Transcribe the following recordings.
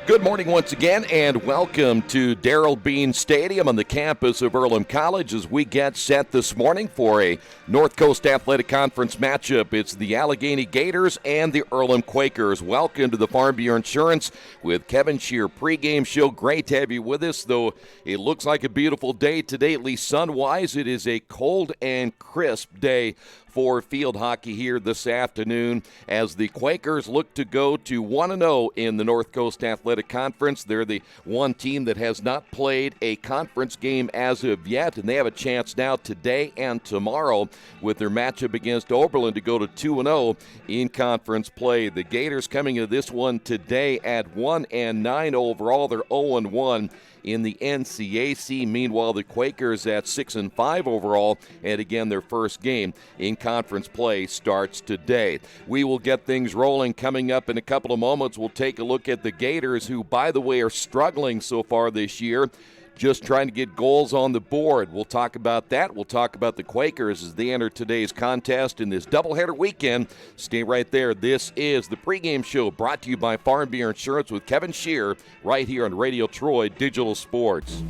Good morning once again, and welcome to Darrell Bean Stadium on the campus of Earlham College as we get set this morning for a North Coast Athletic Conference matchup. It's the Allegheny Gators and the Earlham Quakers. Welcome to the Farm Bureau Insurance with Kevin Shear pregame show. Great to have you with us, though it looks like a beautiful day today, at least sun-wise. It is a cold and crisp day for field hockey here this afternoon as the Quakers look to go to 1-0 in the North Coast Athletic Conference. They're the one team that has not played a conference game as of yet, and they have a chance now today and tomorrow with their matchup against Oberlin to go to 2-0 in conference play. The Gators coming into this one today at 1-9 overall. They're 0-1 in the NCAC. Meanwhile, the Quakers at 6-5 overall, and again, their first game in conference play starts today. We will get things rolling coming up in a couple of moments. We'll take a look at the Gators, who, by the way, are struggling so far this year, just trying to get goals on the board. We'll talk about that. We'll talk about the Quakers as they enter today's contest in this doubleheader weekend. Stay right there. This is the pregame show brought to you by Farm Bureau Insurance with Kevin Shear right here on Radio Troy Digital Sports.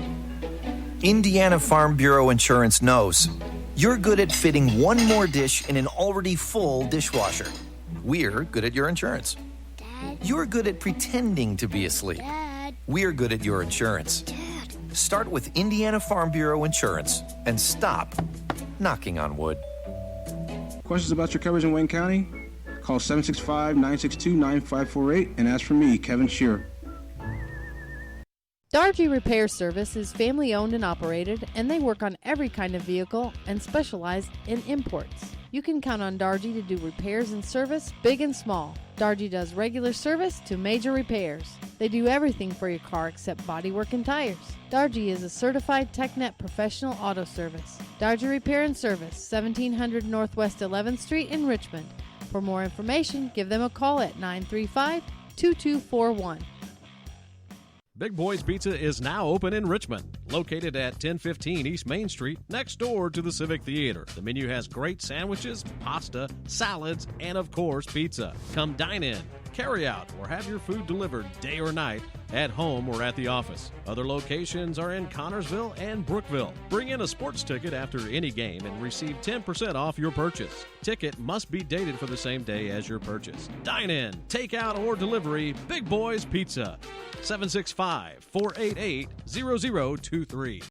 Indiana Farm Bureau Insurance knows you're good at fitting one more dish in an already full dishwasher. We're good at your insurance. Dad. You're good at pretending to be asleep. Dad. We're good at your insurance. Dad. Start with Indiana Farm Bureau Insurance and stop knocking on wood. Questions about your coverage in Wayne County? Call 765-962-9548 and ask for me, Kevin Shear. Dargy Repair Service is family-owned and operated, and they work on every kind of vehicle and specialize in imports. You can count on Dargy to do repairs and service, big and small. Dargy does regular service to major repairs. They do everything for your car except bodywork and tires. Dargy is a certified TechNet professional auto service. Dargy Repair and Service, 1700 Northwest 11th Street in Richmond. For more information, give them a call at 935-2241. Big Boys Pizza is now open in Richmond, located at 1015 East Main Street, next door to the Civic Theater. The menu has great sandwiches, pasta, salads, and of course, pizza. Come dine in, carry out, or have your food delivered day or night, at home or at the office. Other locations are in Connorsville and Brookville. Bring in a sports ticket after any game and receive 10% off your purchase. Ticket must be dated for the same day as your purchase. Dine in, take out, or delivery, Big Boys Pizza. 765-488-0023.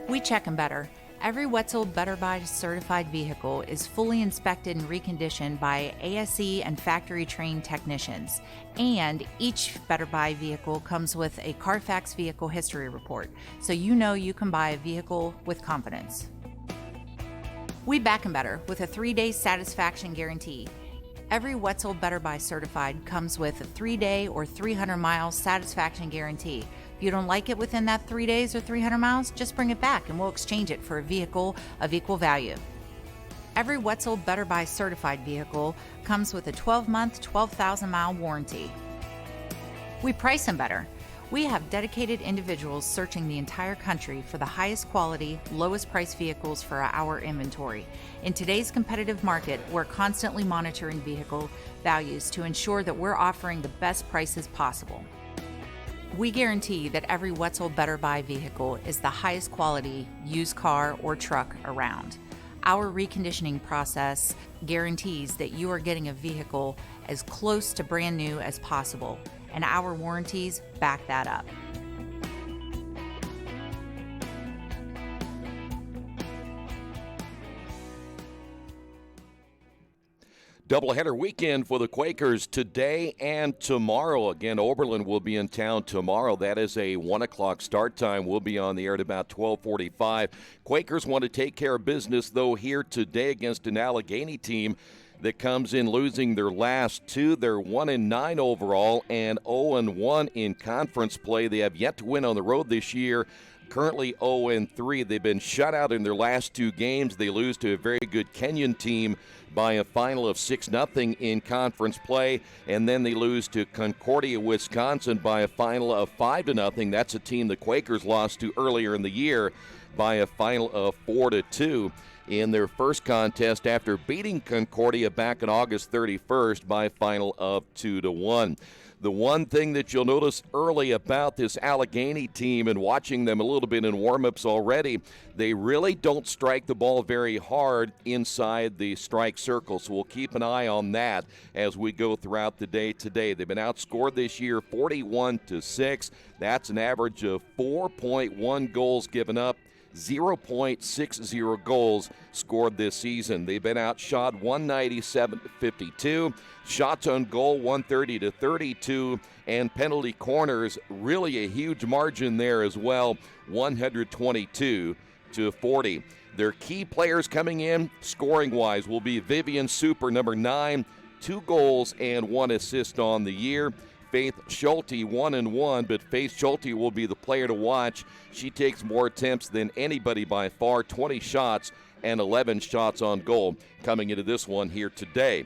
We check 'em better. Every Wetzel Better Buy certified vehicle is fully inspected and reconditioned by ASE and factory-trained technicians. And each Better Buy vehicle comes with a Carfax vehicle history report, so you know you can buy a vehicle with confidence. We back 'em better with a 3-day satisfaction guarantee. Every Wetzel Better Buy certified comes with a 3-day or 300-mile satisfaction guarantee. If you don't like it within that 3 days or 300 miles, just bring it back and we'll exchange it for a vehicle of equal value. Every Wetzel Better Buy certified vehicle comes with a 12-month, 12,000-mile warranty. We price them better. We have dedicated individuals searching the entire country for the highest quality, lowest price vehicles for our inventory. In today's competitive market, we're constantly monitoring vehicle values to ensure that we're offering the best prices possible. We guarantee that every Wetzel Better Buy vehicle is the highest quality used car or truck around. Our reconditioning process guarantees that you are getting a vehicle as close to brand new as possible, and our warranties back that up. Doubleheader weekend for the Quakers today and tomorrow. Again, Oberlin will be in town tomorrow. That is a 1 o'clock start time. We'll be on the air at about 12:45. Quakers want to take care of business, though, here today against an Allegheny team that comes in losing their last two. They're 1-9 overall and 0-1 in conference play. They have yet to win on the road this year. Currently 0-3. They've been shut out in their last two games. They lose to a very good Kenyon team by a final of 6-0 in conference play, and then they lose to Concordia, Wisconsin by a final of 5-0. That's a team the Quakers lost to earlier in the year by a final of 4-2. in their first contest after beating Concordia back on August 31st by a final of 2-1. The one thing that you'll notice early about this Allegheny team, and watching them a little bit in warm-ups already, they really don't strike the ball very hard inside the strike circle. So we'll keep an eye on that as we go throughout the day today. They've been outscored this year 41-6. That's an average of 4.1 goals given up, 0.60 goals scored this season. They've been outshot 197-52, shots on goal 130-32, and penalty corners, really a huge margin there as well, 122-40. Their key players coming in scoring-wise will be Vivian Super, number 9, 2 goals and 1 assist on the year. Faith Schulte 1-1, but Faith Schulte will be the player to watch. She takes more attempts than anybody by far, 20 shots and 11 shots on goal coming into this one here today.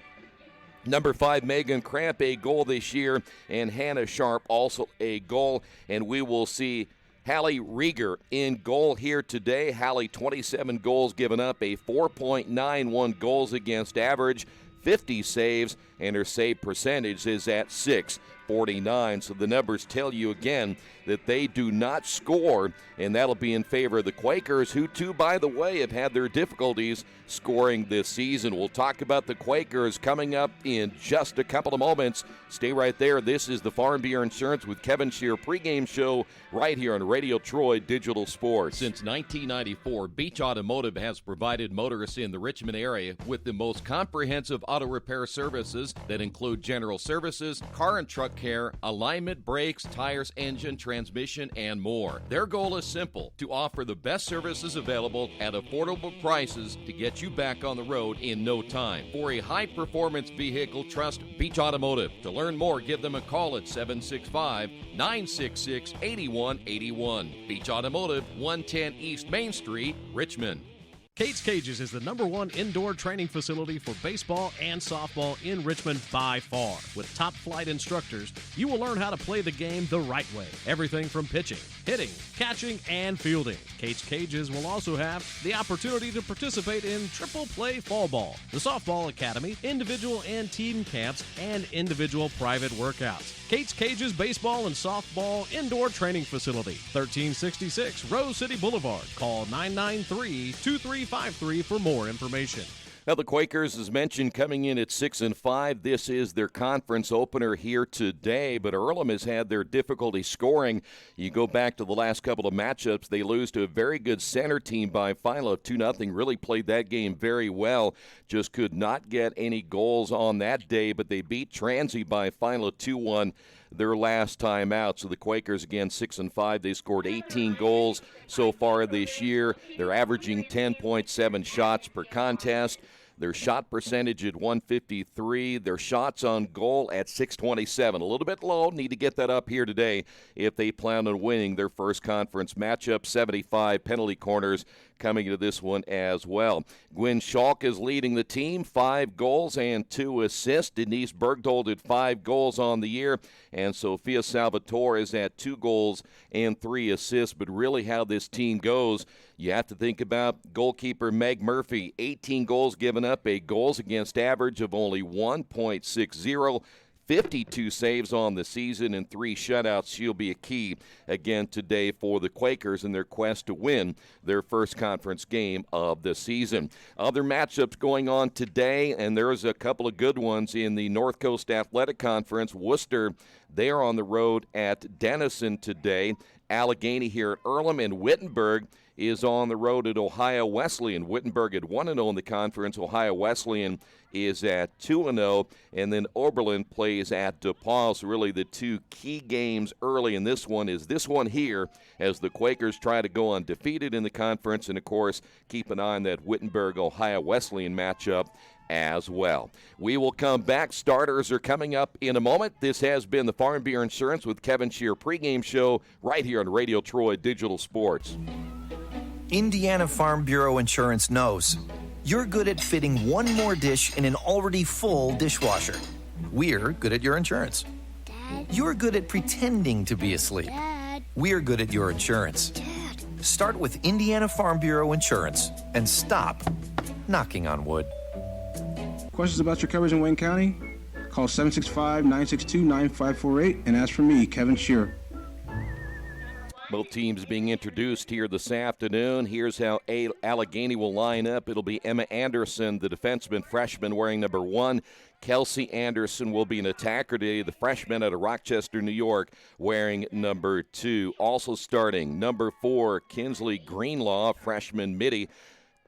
Number 5, Megan Cramp, a goal this year, and Hannah Sharp also a goal, and we will see Hallie Rieger in goal here today. Hallie, 27 goals given up, a 4.91 goals against average, 50 saves, and her save percentage is at .649. So the numbers tell you again that they do not score, and that'll be in favor of the Quakers, who, too, by the way, have had their difficulties scoring this season. We'll talk about the Quakers coming up in just a couple of moments. Stay right there. This is the Farm Bureau Insurance with Kevin Shear pregame show right here on Radio Troy Digital Sports. Since 1994, Beach Automotive has provided motorists in the Richmond area with the most comprehensive auto repair services that include general services, car and truck care, alignment, brakes, tires, engine, transmission, and more. Their goal is simple: to offer the best services available at affordable prices to get you back on the road in no time. For a high-performance vehicle, trust Beach Automotive. To learn more, give them a call at 765-966-8181. Beach Automotive, 110 East Main Street, Richmond. Kate's Cages is the #1 indoor training facility for baseball and softball in Richmond by far. With top flight instructors, you will learn how to play the game the right way. Everything from pitching, hitting, catching, and fielding. Kate's Cages will also have the opportunity to participate in triple play fall ball, the softball academy, individual and team camps, and individual private workouts. Kate's Cages Baseball and Softball Indoor Training Facility, 1366 Rose City Boulevard. Call 993-2353 for more information. Now, the Quakers, as mentioned, coming in at 6-5. This is their conference opener here today, but Earlham has had their difficulty scoring. You go back to the last couple of matchups, they lose to a very good center team by a final of 2-0. Really played that game very well. Just could not get any goals on that day, but they beat Transy by a final of 2-1 their last time out. So the Quakers, again, 6-5. They scored 18 goals so far this year. They're averaging 10.7 shots per contest. Their shot percentage at 153. Their shots on goal at 627. A little bit low. Need to get that up here today if they plan on winning their first conference matchup. 75 penalty corners coming into this one as well. Gwen Schalk is leading the team, 5 goals and 2 assists. Denise Bergdold at 5 goals on the year, and Sophia Salvatore is at 2 goals and 3 assists. But really how this team goes, you have to think about goalkeeper Meg Murphy, 18 goals given up, a goals against average of only 1.60. 52 saves on the season and 3 shutouts. She'll be a key again today for the Quakers in their quest to win their first conference game of the season. Other matchups going on today, and there's a couple of good ones in the North Coast Athletic Conference. Worcester, they are on the road at Denison today. Allegheny here at Earlham, and Wittenberg is on the road at Ohio Wesleyan. Wittenberg at 1-0 in the conference. Ohio Wesleyan is at 2-0, and then Oberlin plays at DePaul. So really the 2 key games early in this one is this one here, as the Quakers try to go undefeated in the conference, and of course keep an eye on that Wittenberg-Ohio Wesleyan matchup as well. We will come back. Starters are coming up in a moment. This has been the Farm Bureau Insurance with Kevin Shear pregame show right here on Radio Troy Digital Sports. Indiana Farm Bureau Insurance knows you're good at fitting one more dish in an already full dishwasher. We're good at your insurance. Dad. You're good at pretending to be asleep. Dad. We're good at your insurance. Dad. Start with Indiana Farm Bureau Insurance and stop knocking on wood. Questions about your coverage in Wayne County? Call 765-962-9548 and ask for me, Kevin Shearer. Both teams being introduced here this afternoon. Here's how Allegheny will line up. It'll be Emma Anderson, the defenseman freshman, wearing number 1. Kelsey Anderson will be an attacker today, the freshman out of Rochester, New York, wearing number 2. Also starting, number 4, Kinsley Greenlaw, freshman midi.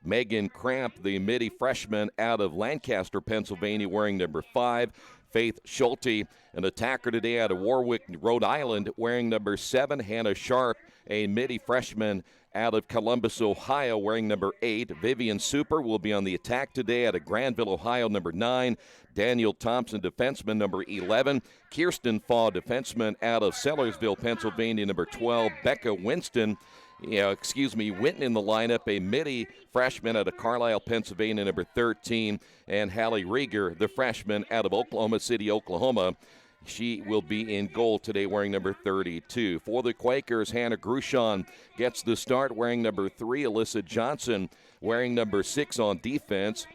Megan Cramp, the midi freshman out of Lancaster, Pennsylvania, wearing number 5. Faith Schulte, an attacker today out of Warwick, Rhode Island, wearing number 7. Hannah Sharp, a midi freshman out of Columbus, Ohio, wearing number 8. Vivian Super will be on the attack today out of Granville, Ohio, number 9. Daniel Thompson, defenseman, number 11. Kirsten Faw, defenseman out of Sellersville, Pennsylvania, number 12. Becca Winton in the lineup, a midi freshman out of Carlisle, Pennsylvania, number 13, and Hallie Rieger, the freshman out of Oklahoma City, Oklahoma. She will be in goal today wearing number 32. For the Quakers, Hannah Grushon gets the start wearing number 3. Alyssa Johnson wearing number 6 on defense.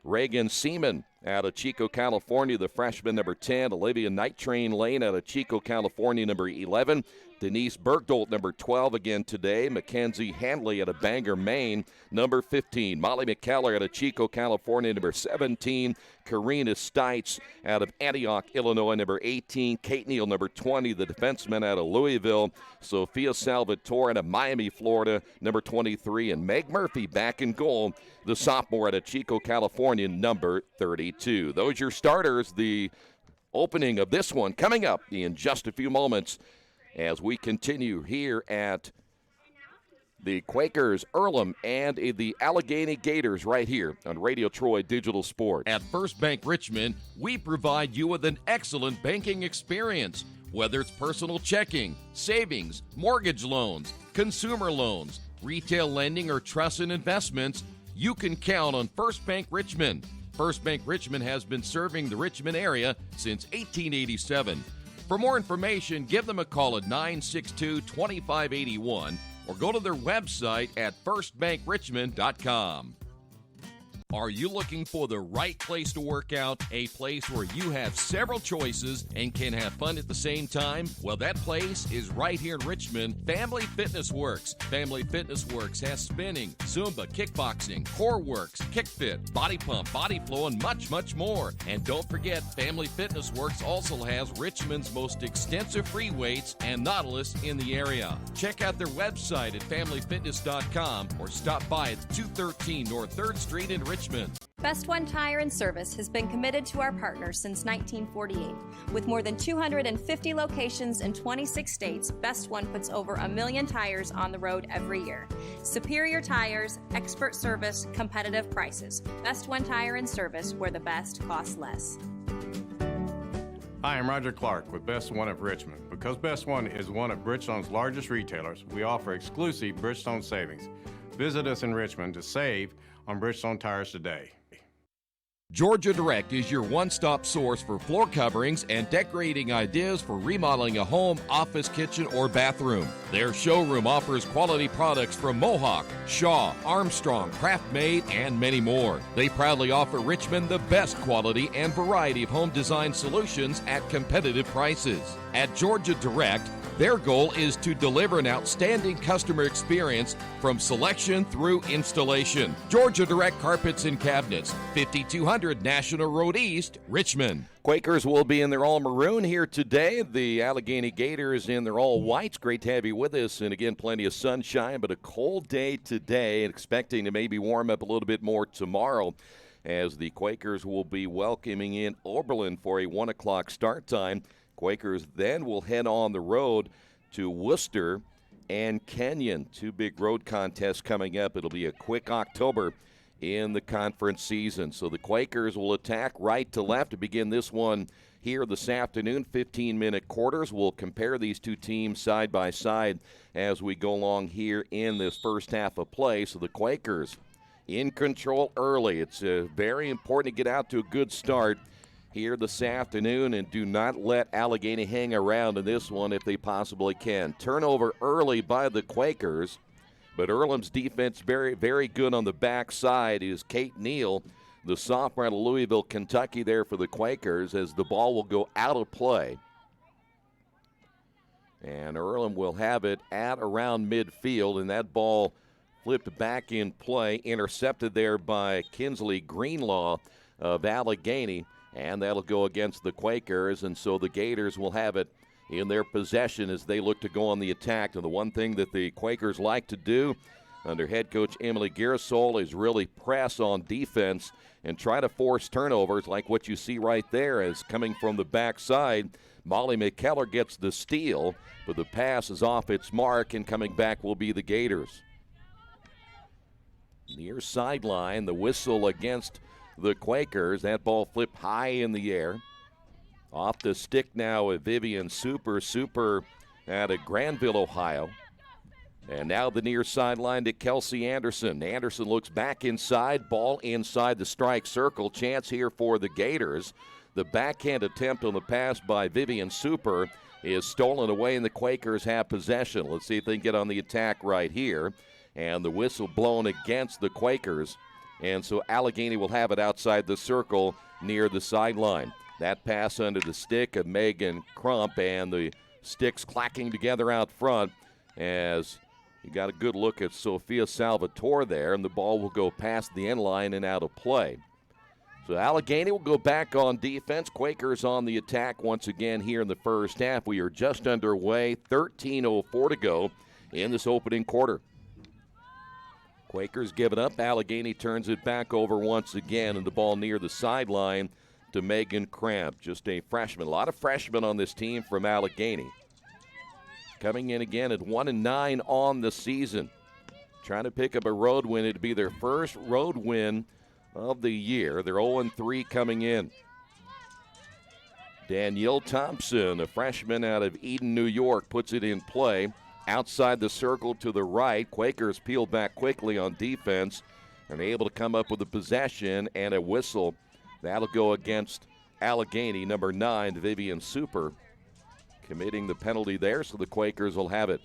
Reagan Seaman out of Chico, California, the freshman, number 10. Olivia Night Train Lane out of Chico, California, number 11. Denise Bergdolt, number 12 again today. Mackenzie Handley out of Bangor, Maine, number 15. Molly McKellar out of Chico, California, number 17. Karina Stites out of Antioch, Illinois, number 18. Kate Neal, number 20, the defenseman out of Louisville. Sophia Salvatore out of Miami, Florida, number 23. And Meg Murphy back in goal, the sophomore out of Chico, California, number 32. Those are your starters. The opening of this one coming up in just a few moments as we continue here at the Quakers, Earlham, and the Allegheny Gators right here on Radio Troy Digital Sports. At First Bank Richmond, we provide you with an excellent banking experience. Whether it's personal checking, savings, mortgage loans, consumer loans, retail lending, or trust and investments, you can count on First Bank Richmond. First Bank Richmond has been serving the Richmond area since 1887. For more information, give them a call at 962-2581 or go to their website at firstbankrichmond.com. Are you looking for the right place to work out? A place where you have several choices and can have fun at the same time? Well, that place is right here in Richmond, Family Fitness Works. Family Fitness Works has spinning, Zumba, kickboxing, core works, kick fit, body pump, body flow, and much, much more. And don't forget, Family Fitness Works also has Richmond's most extensive free weights and Nautilus in the area. Check out their website at familyfitness.com or stop by at 213 North 3rd Street in Richmond. Best One Tire and Service has been committed to our partners since 1948. With more than 250 locations in 26 states, Best One puts over 1 million tires on the road every year. Superior tires, expert service, competitive prices. Best One Tire and Service, where the best costs less. Hi, I'm Roger Clark with Best One of Richmond. Because Best One is one of Bridgestone's largest retailers, we offer exclusive Bridgestone savings. Visit us in Richmond to save on Bridgestone tires today. Georgia Direct is your one-stop source for floor coverings and decorating ideas for remodeling a home, office, kitchen, or bathroom. Their showroom offers quality products from Mohawk, Shaw, Armstrong, Craft-Made, and many more. They proudly offer Richmond the best quality and variety of home design solutions at competitive prices. At Georgia Direct, their goal is to deliver an outstanding customer experience from selection through installation. Georgia Direct Carpets and Cabinets, 5200 National Road East, Richmond. Quakers will be in their all maroon here today. The Allegheny Gators in their all whites. Great to have you with us. And again, plenty of sunshine, but a cold day today. Expecting to maybe warm up a little bit more tomorrow, as the Quakers will be welcoming in Oberlin for a 1 o'clock start time. Quakers then will head on the road to Worcester and Kenyon. 2 big road contests coming up. It'll be a quick October in the conference season. So the Quakers will attack right to left to begin this one here this afternoon. 15-minute quarters. We'll compare these two teams side by side as we go along here in this first half of play. So the Quakers in control early. It's very important to get out to a good start here this afternoon and do not let Allegheny hang around in this one if they possibly can. Turnover early by the Quakers. But Earlham's defense very, very good on the backside is Kate Neal, the sophomore out of Louisville, Kentucky there for the Quakers, as the ball will go out of play. And Earlham will have it at around midfield, and that ball flipped back in play, intercepted there by Kinsley Greenlaw of Allegheny, and that'll go against the Quakers, and so the Gators will have it in their possession as they look to go on the attack. And the one thing that the Quakers like to do under head coach Emily Gersol is really press on defense and try to force turnovers like what you see right there as coming from the backside. Molly McKellar gets the steal, but the pass is off its mark, and coming back will be the Gators. Near sideline, the whistle against the Quakers. That ball flipped high in the air. Off the stick now with Vivian Super out of Granville, Ohio. And now the near sideline to Kelsey Anderson. Anderson looks back inside, ball inside the strike circle. Chance here for the Gators. The backhand attempt on the pass by Vivian Super is stolen away, and the Quakers have possession. Let's see if they can get on the attack right here. And the whistle blown against the Quakers. And so Allegheny will have it outside the circle near the sideline. That pass under the stick of Megan Crump, and the sticks clacking together out front as you got a good look at Sophia Salvatore there, and the ball will go past the end line and out of play. So Allegheny will go back on defense. Quakers on the attack once again here in the first half. We are just underway, 13:04 to go in this opening quarter. Quakers give it up. Allegheny turns it back over once again, and the ball near the sideline to Megan Cramp, just a freshman. A lot of freshmen on this team from Allegheny. Coming in again at 1-9 on the season. Trying to pick up a road win. It'd be their first road win of the year. They're 0-3 coming in. Danielle Thompson, a freshman out of Eden, New York, puts it in play. Outside the circle to the right. Quakers peel back quickly on defense and able to come up with a possession and a whistle. That'll go against Allegheny, number 9, Vivian Super, committing the penalty there, so the Quakers will have it.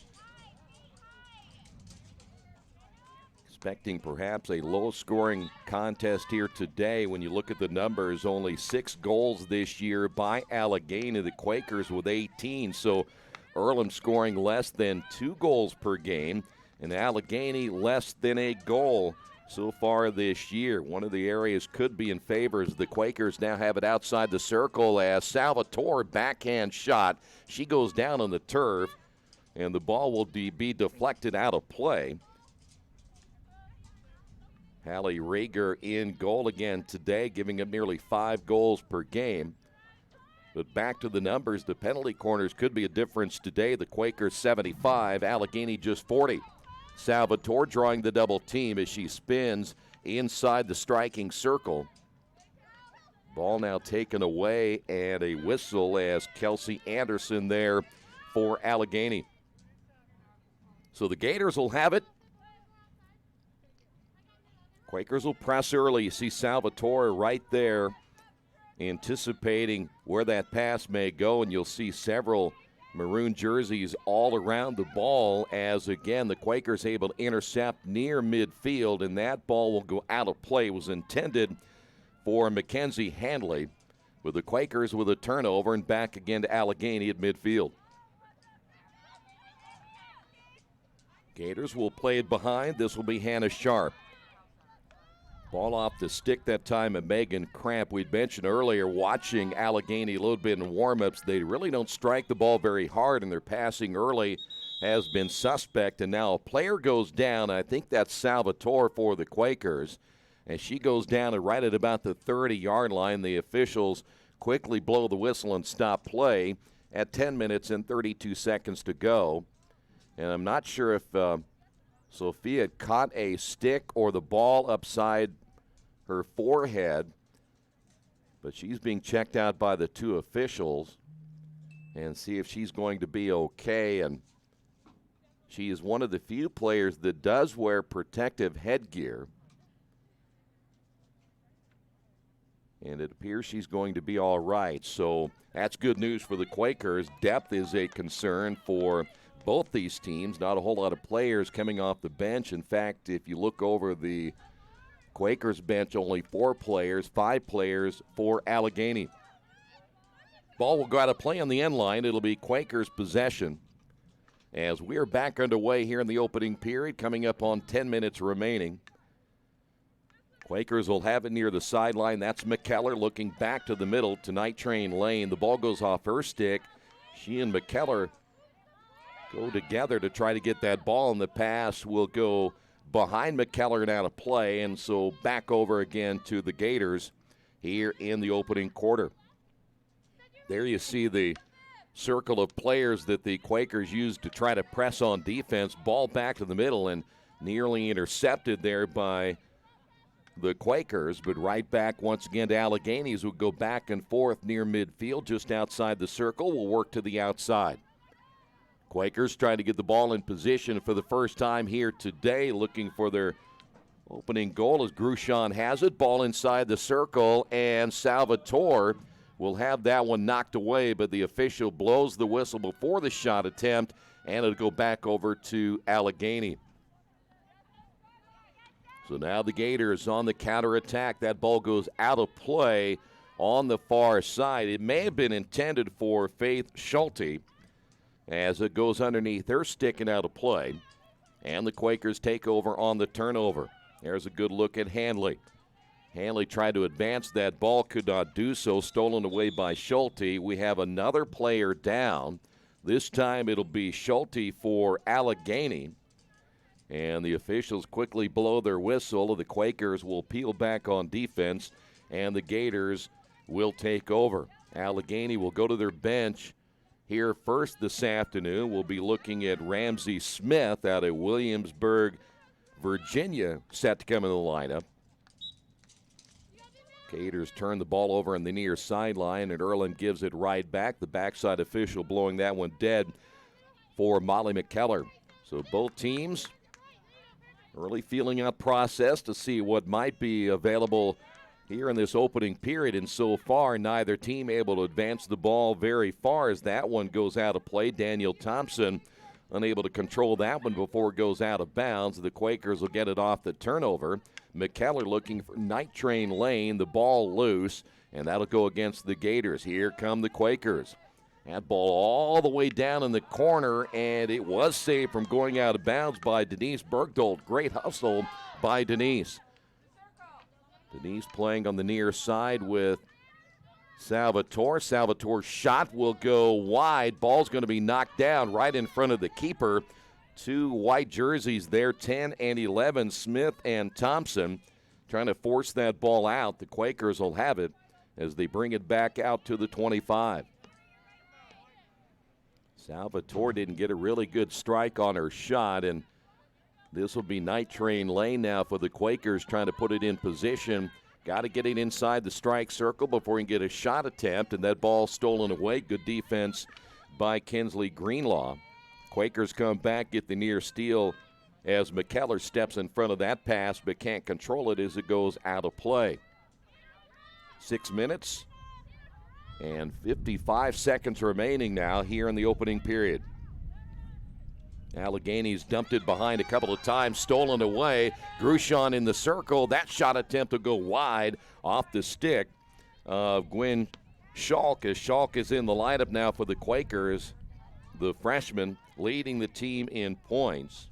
Expecting perhaps a low-scoring contest here today. When you look at the numbers, only 6 goals this year by Allegheny, the Quakers with 18. So Earlham scoring less than 2 goals per game, and Allegheny less than a goal so far this year. One of the areas could be in favor as the Quakers now have it outside the circle as Salvatore backhand shot. She goes down on the turf, and the ball will be deflected out of play. Hallie Rager in goal again today, giving up nearly 5 goals per game. But back to the numbers, the penalty corners could be a difference today. The Quakers 75, Allegheny just 40. Salvatore drawing the double team as she spins inside the striking circle. Ball now taken away, and a whistle as Kelsey Anderson there for Allegheny. So the Gators will have it. Quakers will press early. You see Salvatore right there anticipating where that pass may go, and you'll see several maroon jerseys all around the ball as, again, the Quakers able to intercept near midfield, and that ball will go out of play. It was intended for Mackenzie Handley, with the Quakers with a turnover, and back again to Allegheny at midfield. Gators will play it behind. This will be Hannah Sharp. Ball off the stick that time of Megan Cramp. We'd mentioned earlier, watching Allegheny a little bit in warm-ups, they really don't strike the ball very hard, and their passing early has been suspect. And now a player goes down. I think that's Salvatore for the Quakers. And she goes down right at about the 30-yard line. The officials quickly blow the whistle and stop play at 10 minutes and 32 seconds to go. And I'm not sure if Sophia had caught a stick or the ball upside her forehead, but she's being checked out by the 2 officials and see if she's going to be okay. And she is one of the few players that does wear protective headgear, and it appears she's going to be all right. So that's good news for the Quakers. Depth is a concern for both these teams. Not a whole lot of players coming off the bench. In fact, if you look over the Quakers bench, only 4 players, 5 players for Allegheny. Ball will go out of play on the end line. It'll be Quakers possession as we're back underway here in the opening period, coming up on 10 minutes remaining. Quakers will have it near the sideline. That's McKellar looking back to the middle to Night Train Lane. The ball goes off her stick. She and McKellar go together to try to get that ball, and the pass will go behind McKellar and out of play, and so back over again to the Gators here in the opening quarter. There you see the circle of players that the Quakers used to try to press on defense. Ball back to the middle and nearly intercepted there by the Quakers, but right back once again to Allegheny, who go back and forth near midfield just outside the circle. Will work to the outside. Quakers trying to get the ball in position for the first time here today, looking for their opening goal as Grushon has it. Ball inside the circle, and Salvatore will have that one knocked away, but the official blows the whistle before the shot attempt, and it'll go back over to Allegheny. So now the Gators on the counterattack. That ball goes out of play on the far side. It may have been intended for Faith Schulte as it goes underneath her stick and out of play. And the Quakers take over on the turnover. There's a good look at Hanley. Hanley tried to advance that ball, could not do so. Stolen away by Schulte. We have another player down. This time it'll be Schulte for Allegheny. And the officials quickly blow their whistle. The Quakers will peel back on defense, and the Gators will take over. Allegheny will go to their bench here first this afternoon. We'll be looking at Ramsey Smith out of Williamsburg, Virginia, set to come in the lineup. Gators turn the ball over on the near sideline, and Earlham gives it right back. The backside official blowing that one dead for Molly McKellar. So both teams early feeling out process to see what might be available here in this opening period, and so far neither team able to advance the ball very far as that one goes out of play. Daniel Thompson unable to control that one before it goes out of bounds. The Quakers will get it off the turnover. McKellar looking for Night Train Lane, the ball loose, and that'll go against the Gators. Here come the Quakers. That ball all the way down in the corner, and it was saved from going out of bounds by Denise Bergdolt. Great hustle by Denise. Denise playing on the near side with Salvatore. Salvatore's shot will go wide. Ball's going to be knocked down right in front of the keeper. 2 white jerseys there, 10 and 11, Smith and Thompson, trying to force that ball out. The Quakers will have it as they bring it back out to the 25. Salvatore didn't get a really good strike on her shot, and this will be Night Train Lane now for the Quakers, trying to put it in position. Got to get it inside the strike circle before he can get a shot attempt, and that ball stolen away. Good defense by Kinsley Greenlaw. Quakers come back, get the near steal as McKellar steps in front of that pass but can't control it as it goes out of play. 6 minutes and 55 seconds remaining now here in the opening period. Allegheny's dumped it behind a couple of times, stolen away. Grushon in the circle. That shot attempt to go wide off the stick of Gwen Schalk, as Schalk is in the lineup now for the Quakers, the freshman leading the team in points.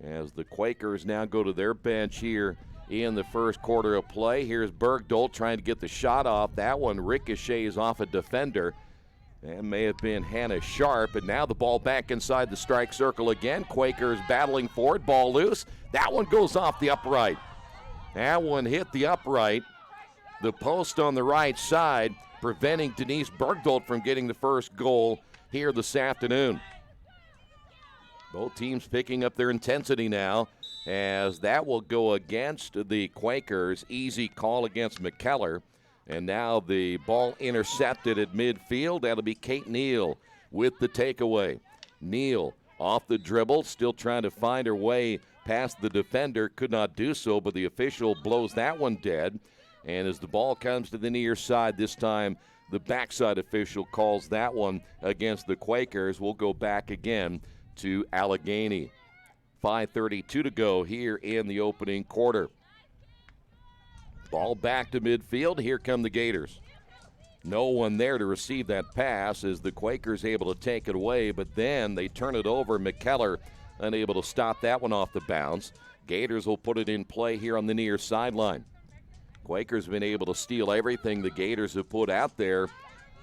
As the Quakers now go to their bench here in the first quarter of play. Here's Bergdolt trying to get the shot off. That one ricochets off a defender. That may have been Hannah Sharp, and now the ball back inside the strike circle again. Quakers battling for it, ball loose. That one goes off the upright. That one hit the upright, the post on the right side, preventing Denise Bergdolt from getting the first goal here this afternoon. Both teams picking up their intensity now, as that will go against the Quakers. Easy call against McKellar. And now the ball intercepted at midfield. That'll be Kate Neal with the takeaway. Neal off the dribble, still trying to find her way past the defender. Could not do so, but the official blows that one dead. And as the ball comes to the near side, this time The backside official calls that one against the Quakers. We'll go back again to Allegheny. 5:32 to go here in the opening quarter. Ball back to midfield. Here come the Gators. No one there to receive that pass as the Quakers able to take it away, but then they turn it over. McKellar unable to stop that one off the bounce. Gators will put it in play here on the near sideline. Quakers have been able to steal everything the Gators have put out there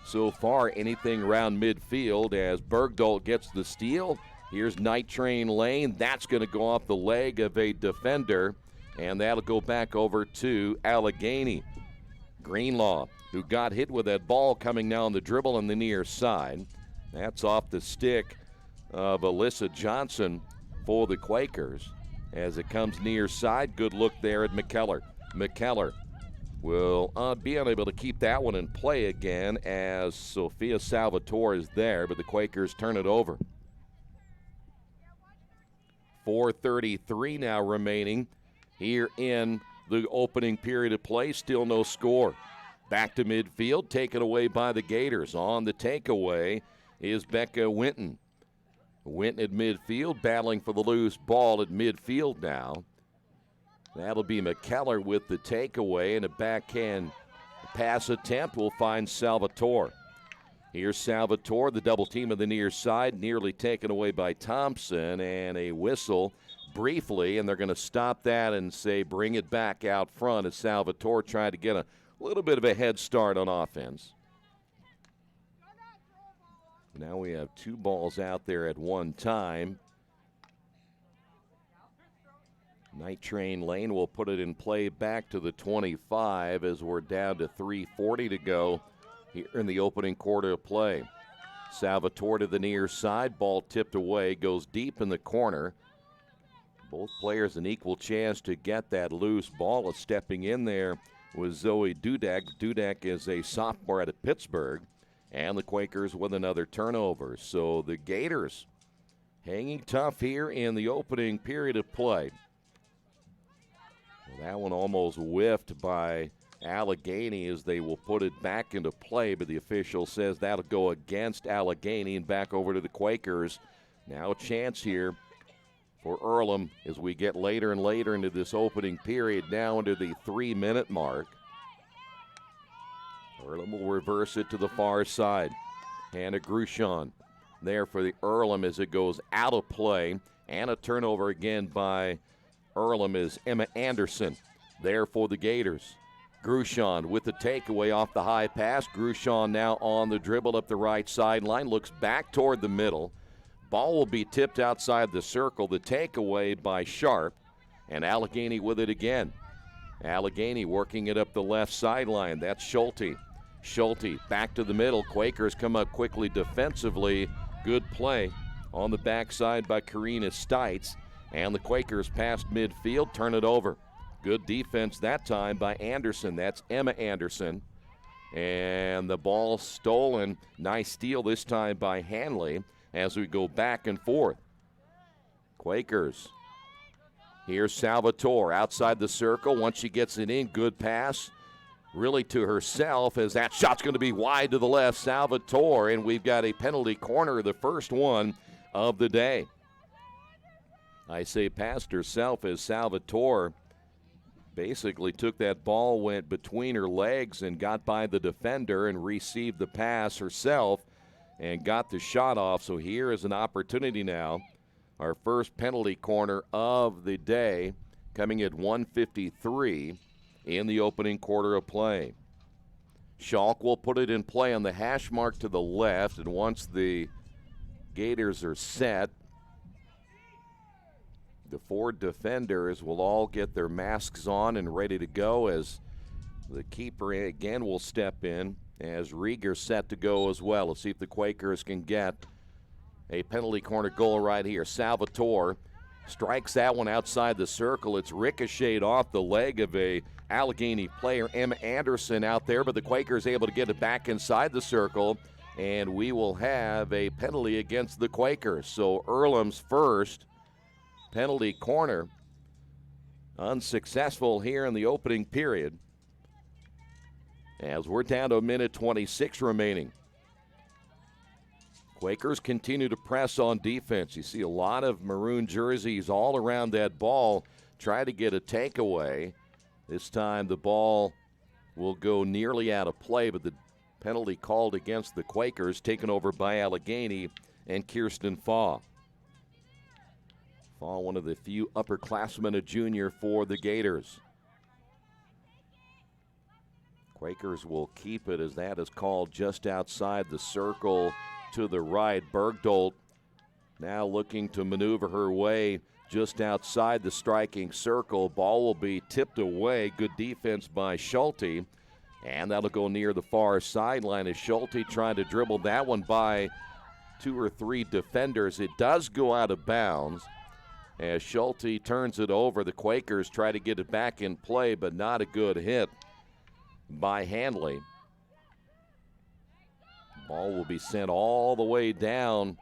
so far, anything around midfield as Bergdahl gets the steal. Here's Night Train Lane. That's going to go off the leg of a defender, and that'll go back over to Allegheny. Greenlaw, who got hit with that ball coming down the dribble on the near side. That's off the stick of Alyssa Johnson for the Quakers. As it comes near side, good look there at McKellar. McKellar will be unable to keep that one in play again as Sophia Salvatore is there, but the Quakers turn it over. 4:33 now remaining here in the opening period of play. Still no score. Back to midfield, taken away by the Gators. On the takeaway is Becca Winton. Winton at midfield, battling for the loose ball at midfield now. That'll be McKellar with the takeaway, and a backhand pass attempt will find Salvatore. Here's Salvatore, the double team of the near side, nearly taken away by Thompson, and a whistle briefly, and they're going to stop that and say bring it back out front as Salvatore tried to get a little bit of a head start on offense. Now we have two balls out there at one time. Night Train Lane will put it in play back to the 25 as we're down to 3:40 to go here in the opening quarter of play. Salvatore to the near side, ball tipped away, goes deep in the corner. Both players an equal chance to get that loose ball. Stepping in there was Zoe Dudek. Dudek is a sophomore out of Pittsburgh, and the Quakers with another turnover. So the Gators hanging tough here in the opening period of play. Well, that one almost whiffed by Allegheny as they will put it back into play, but the official says that'll go against Allegheny and back over to the Quakers. Now a chance here for Earlham as we get later and later into this opening period, now into the 3-minute mark. Earlham will reverse it to the far side. Hannah Grushon there for the Earlham as it goes out of play. And a turnover again by Earlham is Emma Anderson there for the Gators. Grushon with the takeaway off the high pass. Grushon now on the dribble up the right sideline, looks back toward the middle. Ball will be tipped outside the circle. The takeaway by Sharp, and Allegheny with it again. Allegheny working it up the left sideline. That's Schulte. Schulte back to the middle. Quakers come up quickly defensively. Good play on the backside by Karina Stites. And the Quakers past midfield, turn it over. Good defense that time by Anderson. That's Emma Anderson. And the ball stolen. Nice steal this time by Hanley as we go back and forth. Quakers. Here's Salvatore outside the circle. Once she gets it in, good pass. Really to herself as that shot's going to be wide to the left. Salvatore, and we've got a penalty corner, the first one of the day. I say past herself as Salvatore basically took that ball, went between her legs and got by the defender and received the pass herself and got the shot off. So here is an opportunity now. Our first penalty corner of the day coming at 1:53 in the opening quarter of play. Schalk will put it in play on the hash mark to the left, and once the Gators are set, the four defenders will all get their masks on and ready to go as the keeper again will step in as Rieger set to go as well. Let's see if the Quakers can get a penalty corner goal right here. Salvatore strikes that one outside the circle. It's ricocheted off the leg of a Allegheny player, Emma Anderson, out there, but the Quakers able to get it back inside the circle, and we will have a penalty against the Quakers. So Earlham's first penalty corner unsuccessful here in the opening period. as we're down to a minute 26 remaining. Quakers continue to press on defense. You see a lot of maroon jerseys all around that ball, try to get a takeaway. This time the ball will go nearly out of play, but the penalty called against the Quakers, taken over by Allegheny and Kirsten Faw. Faw, one of the few upperclassmen, a junior for the Gators. Quakers will keep it as that is called just outside the circle to the right. Bergdolt now looking to maneuver her way just outside the striking circle. Ball will be tipped away. Good defense by Schulte. And that'll go near the far sideline as Schulte trying to dribble that one by 2 or 3 defenders. It does go out of bounds as Schulte turns it over. The Quakers try to get it back in play, but not a good hit by Hanley. Ball will be sent all the way down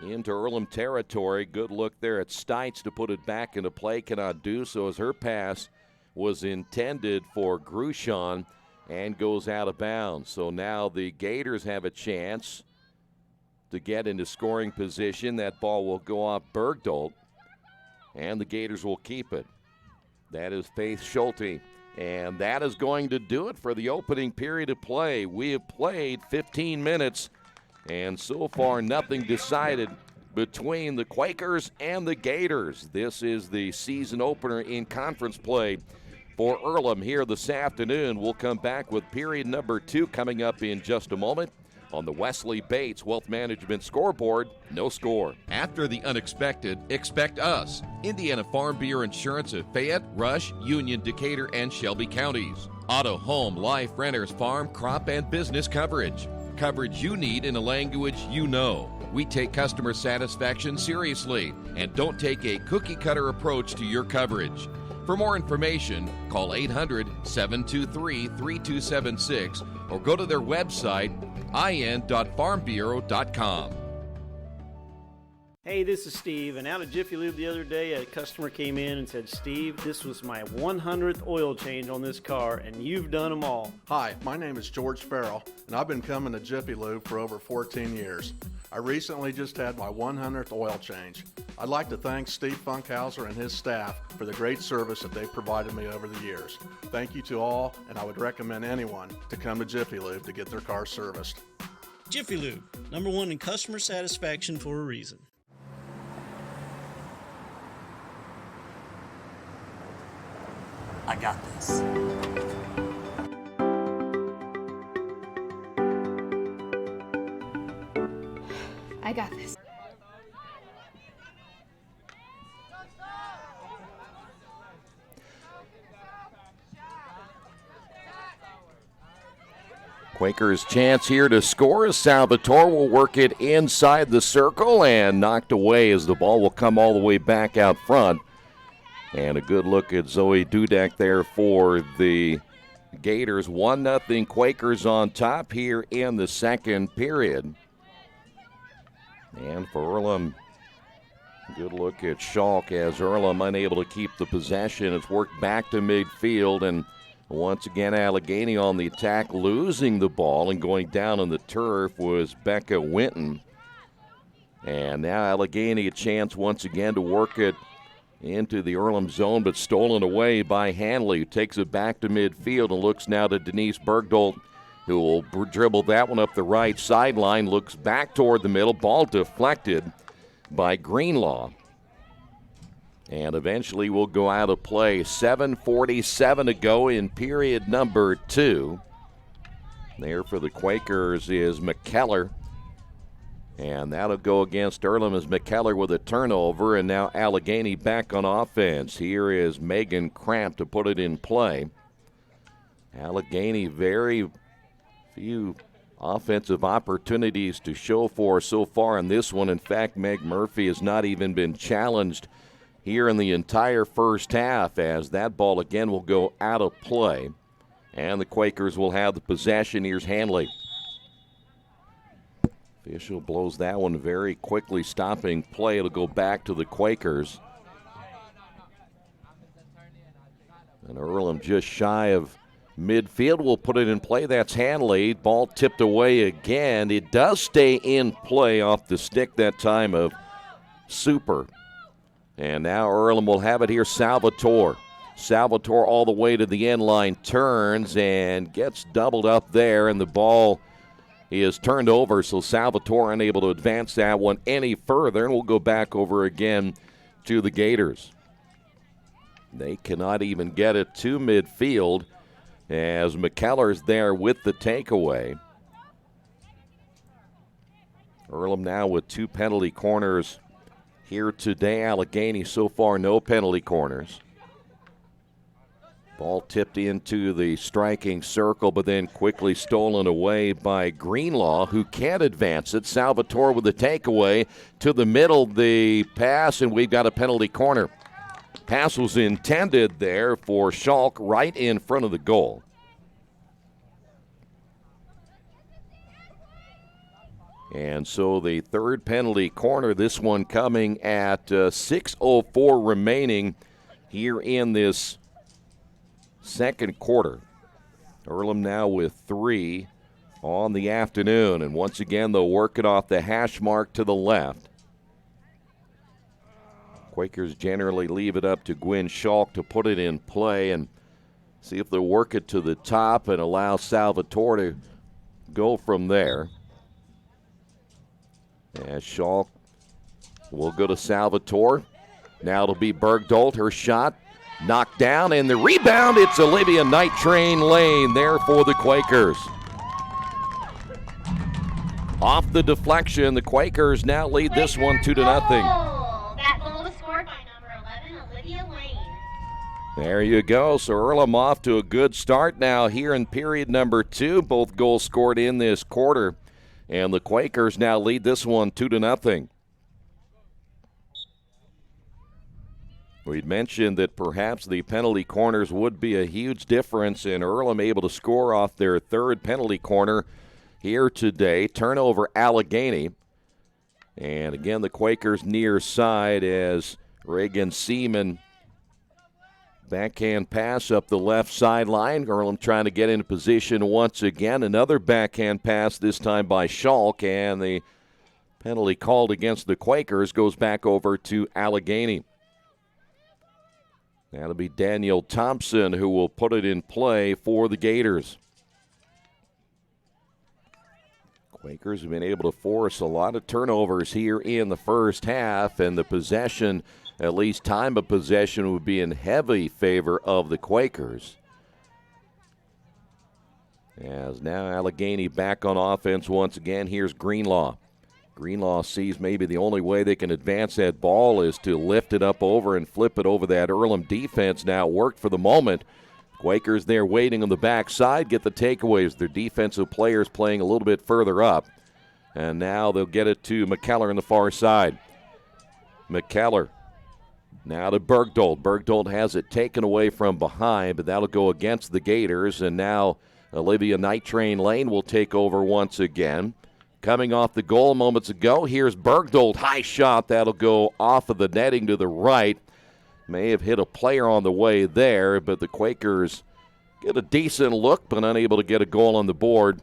into Earlham territory. Good look there at Stites to put it back into play. Cannot do so as her pass was intended for Grushon and goes out of bounds. So now the Gators have a chance to get into scoring position. That ball will go off Bergdolt, and the Gators will keep it. That is Faith Schulte. And that is going to do it for the opening period of play. We have played 15 minutes, and so far nothing decided between the Quakers and the Gators. This is the season opener in conference play for Earlham here this afternoon. We'll come back with period number 2 coming up in just a moment on the Wesley Bates Wealth Management scoreboard. No score. After the unexpected, expect us. Indiana Farm Bureau Insurance of Fayette, Rush, Union, Decatur, and Shelby counties. Auto, home, life, renters, farm, crop, and business coverage. Coverage you need in a language you know. We take customer satisfaction seriously and don't take a cookie-cutter approach to your coverage. For more information, call 800-723-3276 or go to their website, in.farmbureau.com. Hey, this is Steve, and out of Jiffy Lube the other day, a customer came in and said, Steve, this was my 100th oil change on this car, and you've done them all. Hi, my name is George Farrell, and I've been coming to Jiffy Lube for over 14 years. I recently just had my 100th oil change. I'd like to thank Steve Funkhauser and his staff for the great service that they've provided me over the years. Thank you to all, and I would recommend anyone to come to Jiffy Lube to get their car serviced. Jiffy Lube, #1 in customer satisfaction for a reason. I got this. I got this. Quakers' chance here to score as Salvatore will work it inside the circle and knocked away as the ball will come all the way back out front. And a good look at Zoe Dudek there for the Gators. 1-0 Quakers on top here in the second period. And for Earlham, good look at Schalk as Earlham unable to keep the possession. It's worked back to midfield, and once again Allegheny on the attack, losing the ball and going down on the turf was Becca Winton. And now Allegheny a chance once again to work it into the Earlham zone, but stolen away by Hanley, who takes it back to midfield and looks now to Denise Bergdolt, who will dribble that one up the right sideline, looks back toward the middle, ball deflected by Greenlaw. And eventually will go out of play. 7:47 to go in period number 2. There for the Quakers is McKellar. And that'll go against Earlham as McKellar with a turnover, and now Allegheny back on offense. Here is Megan Cramp to put it in play. Allegheny very few offensive opportunities to show for so far in this one. In fact, Meg Murphy has not even been challenged here in the entire first half, as that ball again will go out of play. And the Quakers will have the possession. Here's Hanley. Official blows that one very quickly, stopping play. It'll go back to the Quakers. And Earlham just shy of midfield will put it in play. That's Hanley. Ball tipped away again. It does stay in play off the stick that time of Super. And now Earlham will have it here. Salvatore. Salvatore all the way to the end line, turns and gets doubled up there, and the ball is turned over, so Salvatore unable to advance that one any further, and we'll go back over again to the Gators. They cannot even get it to midfield as McKellar's there with the takeaway. Earlham now with 2 penalty corners here today. Allegheny so far no penalty corners. Ball tipped into the striking circle, but then quickly stolen away by Greenlaw, who can't advance it. Salvatore with the takeaway to the middle, the pass, and we've got a penalty corner. Pass was intended there for Schalk right in front of the goal. And so the third penalty corner, this one coming at 6:04 remaining here in this second quarter. Earlham now with 3 on the afternoon. And once again, they'll work it off the hash mark to the left. Quakers generally leave it up to Gwynn Schalk to put it in play and see if they'll work it to the top and allow Salvatore to go from there. As Schalk will go to Salvatore. Now it'll be Bergdolt, her shot. Knocked down, and the rebound, it's Olivia Night Train Lane there for the Quakers. Off the deflection, the Quakers now lead this one 2-0. That goal was scored by number 11, Olivia Lane. There you go. So Earlham off to a good start now here in period number 2. Both goals scored in this quarter, and the Quakers now lead this one 2-0. We'd mentioned that perhaps the penalty corners would be a huge difference, and Earlham able to score off their third penalty corner here today. Turnover Allegheny. And again, the Quakers near side as Reagan Seaman backhand pass up the left sideline. Earlham trying to get into position once again. Another backhand pass, this time by Schalk, and the penalty called against the Quakers goes back over to Allegheny. That'll be Daniel Thompson who will put it in play for the Gators. Quakers have been able to force a lot of turnovers here in the first half, and the possession, at least time of possession, would be in heavy favor of the Quakers. As now Allegheny back on offense once again. Here's Greenlaw. Greenlaw sees maybe the only way they can advance that ball is to lift it up over and flip it over that Earlham defense. Now worked for the moment. Quakers there waiting on the backside, get the takeaways. Their defensive players playing a little bit further up. And now they'll get it to McKellar on the far side. McKellar now to Bergdolt. Bergdolt has it taken away from behind, but that'll go against the Gators. And now Olivia Night Train Lane will take over once again. Coming off the goal moments ago, here's Bergdolt. High shot. That'll go off of the netting to the right. May have hit a player on the way there, but the Quakers get a decent look, but unable to get a goal on the board.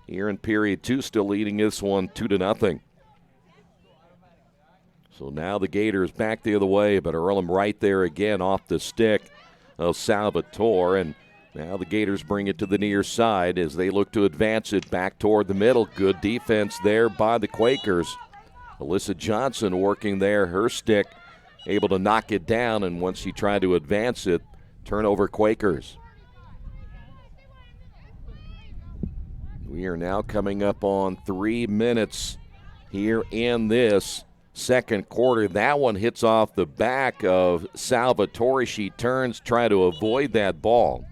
Here in period 2, still leading this one 2-0. So now the Gators back the other way, but Earlham right there again off the stick of Salvatore. And now the Gators bring it to the near side as they look to advance it back toward the middle. Good defense there by the Quakers. Alyssa Johnson working there, her stick, able to knock it down, and once she tried to advance it, turnover Quakers. We are now coming up on 3 minutes here in this second quarter. That one hits off the back of Salvatore. She turns, try to avoid that ball.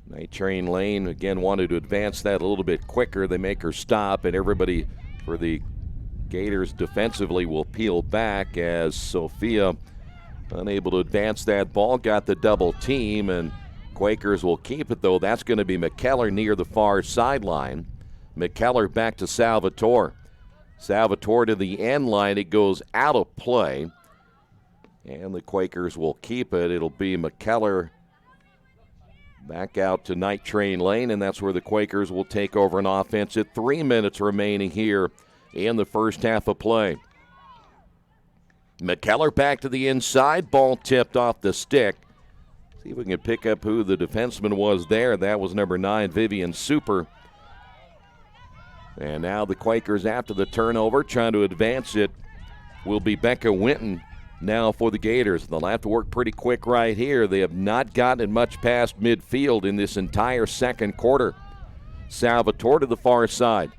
Night Train Lane, again, wanted to advance that a little bit quicker. They make her stop, and everybody for the Gators defensively will peel back as Sophia, unable to advance that ball, got the double team, and Quakers will keep it, though. That's going to be McKellar near the far sideline. McKellar back to Salvatore. Salvatore to the end line. It goes out of play, and the Quakers will keep it. It'll be McKellar Back out to Night Train Lane, and that's where the Quakers will take over an offense at 3 minutes remaining here in the first half of play. McKellar back to the inside, ball tipped off the stick. See if we can pick up who the defenseman was there. That was number 9, Vivian Super. And now the Quakers, after the turnover, trying to advance it, will be Becca Winton now for the Gators. They'll have to work pretty quick right here. They have not gotten much past midfield in this entire second quarter. Salvatore to the far side.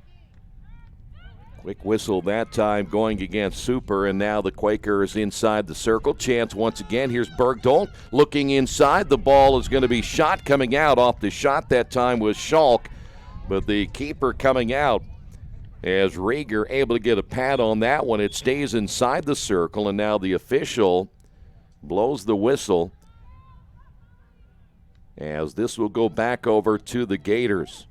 Quick whistle that time going against Super, and now the Quakers inside the circle. Chance once again. Here's Bergdahl looking inside. The ball is going to be shot. Coming out off the shot that time was Schalk, but the keeper coming out as Rieger able to get a pad on that one. It stays inside the circle, and now the official blows the whistle as this will go back over to the Gators.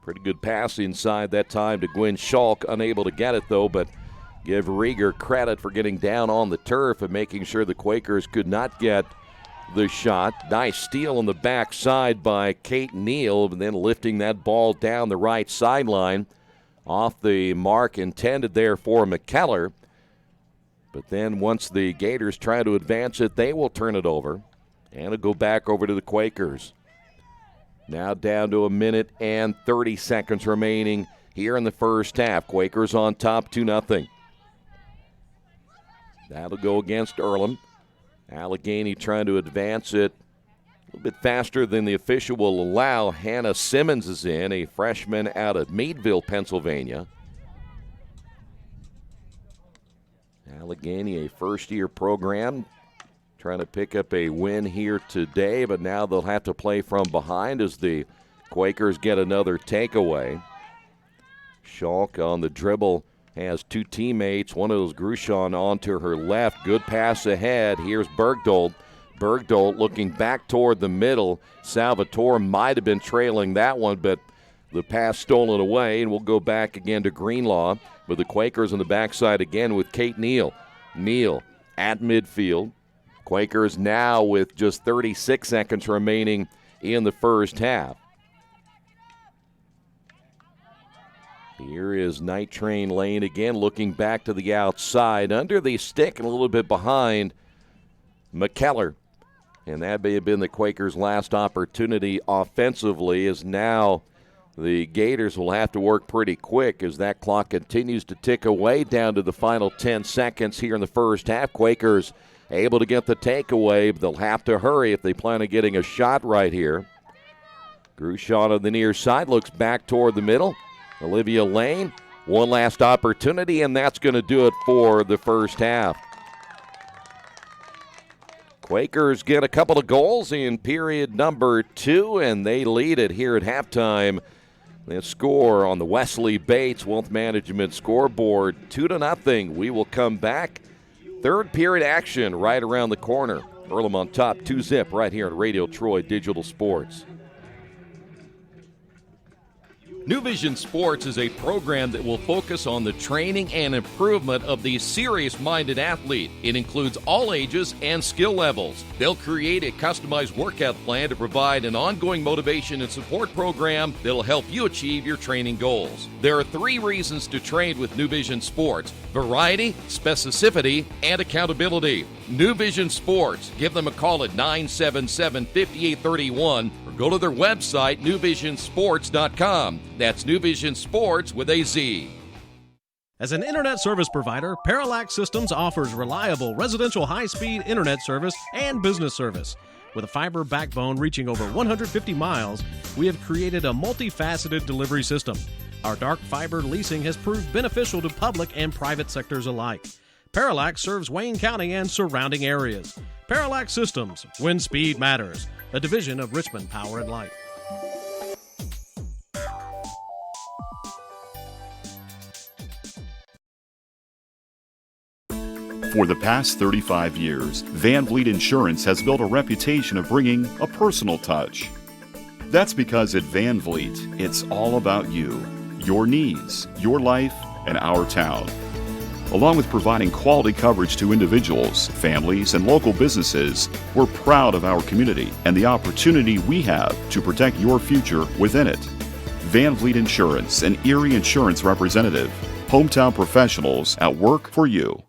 Pretty good pass inside that time to Gwen Schalk. Unable to get it, though, but give Rieger credit for getting down on the turf and making sure the Quakers could not get the shot. Nice steal on the backside by Kate Neal, and then lifting that ball down the right sideline off the mark intended there for McKellar. But then once the Gators try to advance it, they will turn it over, and it'll go back over to the Quakers. Now down to 1 minute and 30 seconds remaining here in the first half. Quakers on top 2-0. That'll go against Earlham. Allegheny trying to advance it a little bit faster than the official will allow. Hannah Simmons is in, a freshman out of Meadville, Pennsylvania. Allegheny, a first-year program, trying to pick up a win here today, but now they'll have to play from behind as the Quakers get another takeaway. Schalk on the dribble has two teammates. One of those, Grushon, onto her left. Good pass ahead. Here's Bergdahl. Bergdahl looking back toward the middle. Salvatore might have been trailing that one, but the pass stolen away, and we'll go back again to Greenlaw with the Quakers on the backside again with Kate Neal. Neal at midfield. Quakers now with just 36 seconds remaining in the first half. Here is Night Train Lane again, looking back to the outside. Under the stick and a little bit behind McKellar. And that may have been the Quakers' last opportunity offensively, as now the Gators will have to work pretty quick as that clock continues to tick away down to the final 10 seconds here in the first half. Quakers able to get the takeaway, but they'll have to hurry if they plan on getting a shot right here. Grushon on the near side looks back toward the middle. Olivia Lane, one last opportunity, and that's going to do it for the first half. Quakers get a couple of goals in period number 2, and they lead it here at halftime. They score on the Wesley Bates Wealth Management scoreboard 2-0. We will come back. Third period action right around the corner. Earlham on top, 2-0 right here on Radio Troy Digital Sports. New Vision Sports is a program that will focus on the training and improvement of the serious-minded athlete. It includes all ages and skill levels. They'll create a customized workout plan to provide an ongoing motivation and support program that'll help you achieve your training goals. There are 3 reasons to train with New Vision Sports: variety, specificity, and accountability. New Vision Sports. Give them a call at 977-5831 or go to their website, newvisionsports.com. That's New Vision Sports with a Z. As an internet service provider, Parallax Systems offers reliable residential high-speed internet service and business service. With a fiber backbone reaching over 150 miles, we have created a multifaceted delivery system. Our dark fiber leasing has proved beneficial to public and private sectors alike. Parallax serves Wayne County and surrounding areas. Parallax Systems, when speed matters, a division of Richmond Power and Light. For the past 35 years, Van Vliet Insurance has built a reputation of bringing a personal touch. That's because at Van Vliet, it's all about you, your needs, your life, and our town. Along with providing quality coverage to individuals, families, and local businesses, we're proud of our community and the opportunity we have to protect your future within it. Van Vliet Insurance, an Erie Insurance representative. Hometown professionals at work for you.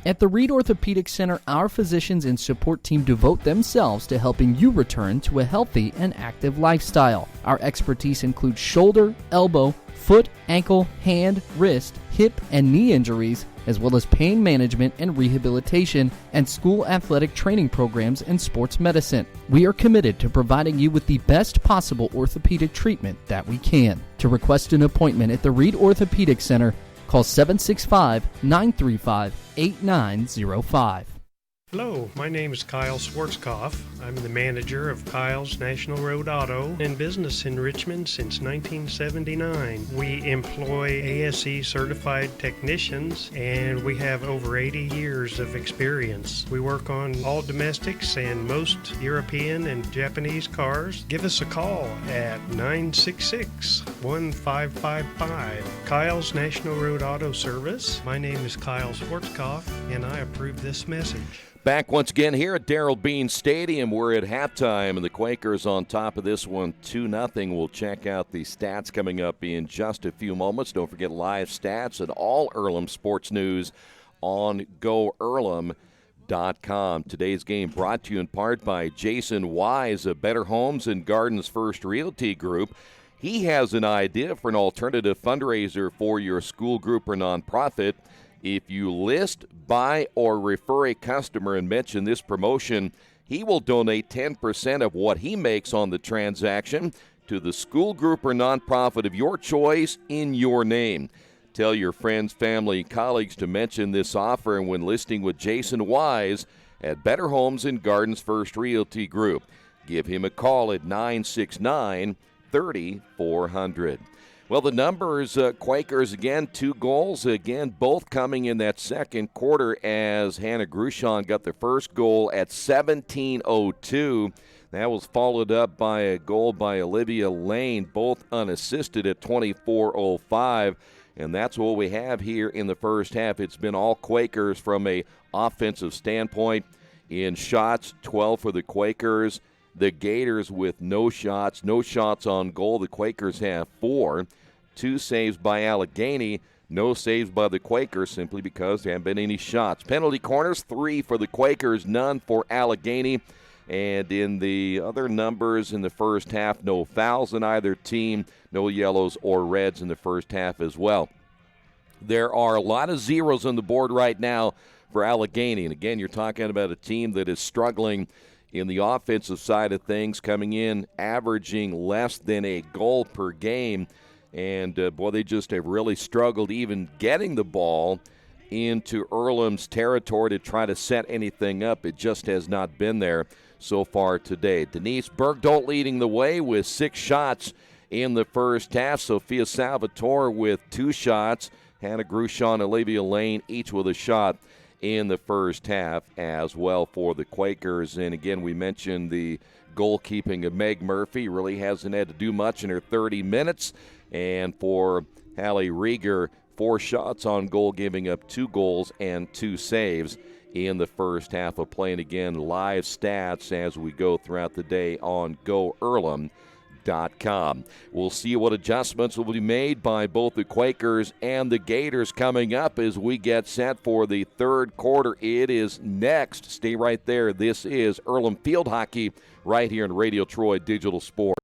At the Reed Orthopedic Center, our physicians and support team devote themselves to helping you return to a healthy and active lifestyle. Our expertise includes shoulder, elbow, foot, ankle, hand, wrist, hip, and knee injuries, as well as pain management and rehabilitation, and school athletic training programs and sports medicine. We are committed to providing you with the best possible orthopedic treatment that we can. To request an appointment at the Reed Orthopedic Center, call 765-935-8905. Hello, my name is Kyle Schwarzkopf. I'm the manager of Kyle's National Road Auto, in business in Richmond since 1979. We employ ASE certified technicians, and we have over 80 years of experience. We work on all domestics and most European and Japanese cars. Give us a call at 966-1555. Kyle's National Road Auto Service. My name is Kyle Schwarzkopf, and I approve this message. Back once again here at Darrell Bean Stadium. We're at halftime, and the Quakers on top of this one, 2-0. We'll check out the stats coming up in just a few moments. Don't forget live stats and all Earlham sports news on GoEarlham.com. Today's game brought to you in part by Jason Wise of Better Homes and Gardens First Realty Group. He has an idea for an alternative fundraiser for your school group or nonprofit. If you list, buy, or refer a customer and mention this promotion, he will donate 10% of what he makes on the transaction to the school group or nonprofit of your choice in your name. Tell your friends, family, colleagues to mention this offer and when listing with Jason Wise at Better Homes and Gardens First Realty Group. Give him a call at 969-3400. Well, the numbers, Quakers, again, 2 goals, again, both coming in that second quarter as Hannah Grushon got the first goal at 17:02. That was followed up by a goal by Olivia Lane, both unassisted at 24:05. And that's what we have here in the first half. It's been all Quakers from a offensive standpoint. In shots, 12 for the Quakers. The Gators with no shots on goal. The Quakers have 4. 2 saves by Allegheny, no saves by the Quakers simply because there haven't been any shots. Penalty corners, 3 for the Quakers, none for Allegheny. And in the other numbers in the first half, no fouls in either team, no yellows or reds in the first half as well. There are a lot of zeros on the board right now for Allegheny. And again, you're talking about a team that is struggling in the offensive side of things, coming in averaging less than a goal per game. And, boy, they just have really struggled even getting the ball into Earlham's territory to try to set anything up. It just has not been there so far today. Denise Bergdolt leading the way with 6 shots in the first half. Sophia Salvatore with 2 shots. Hannah Grushon, Olivia Lane, each with a shot in the first half as well for the Quakers. And, again, we mentioned the goalkeeping of Meg Murphy. Really hasn't had to do much in her 30 minutes. And for Hallie Rieger, 4 shots on goal, giving up 2 goals and 2 saves in the first half of play. And again, live stats as we go throughout the day on GoEarlham.com. We'll see what adjustments will be made by both the Quakers and the Gators coming up as we get set for the third quarter. It is next. Stay right there. This is Earlham Field Hockey right here in Radio Troy Digital Sport.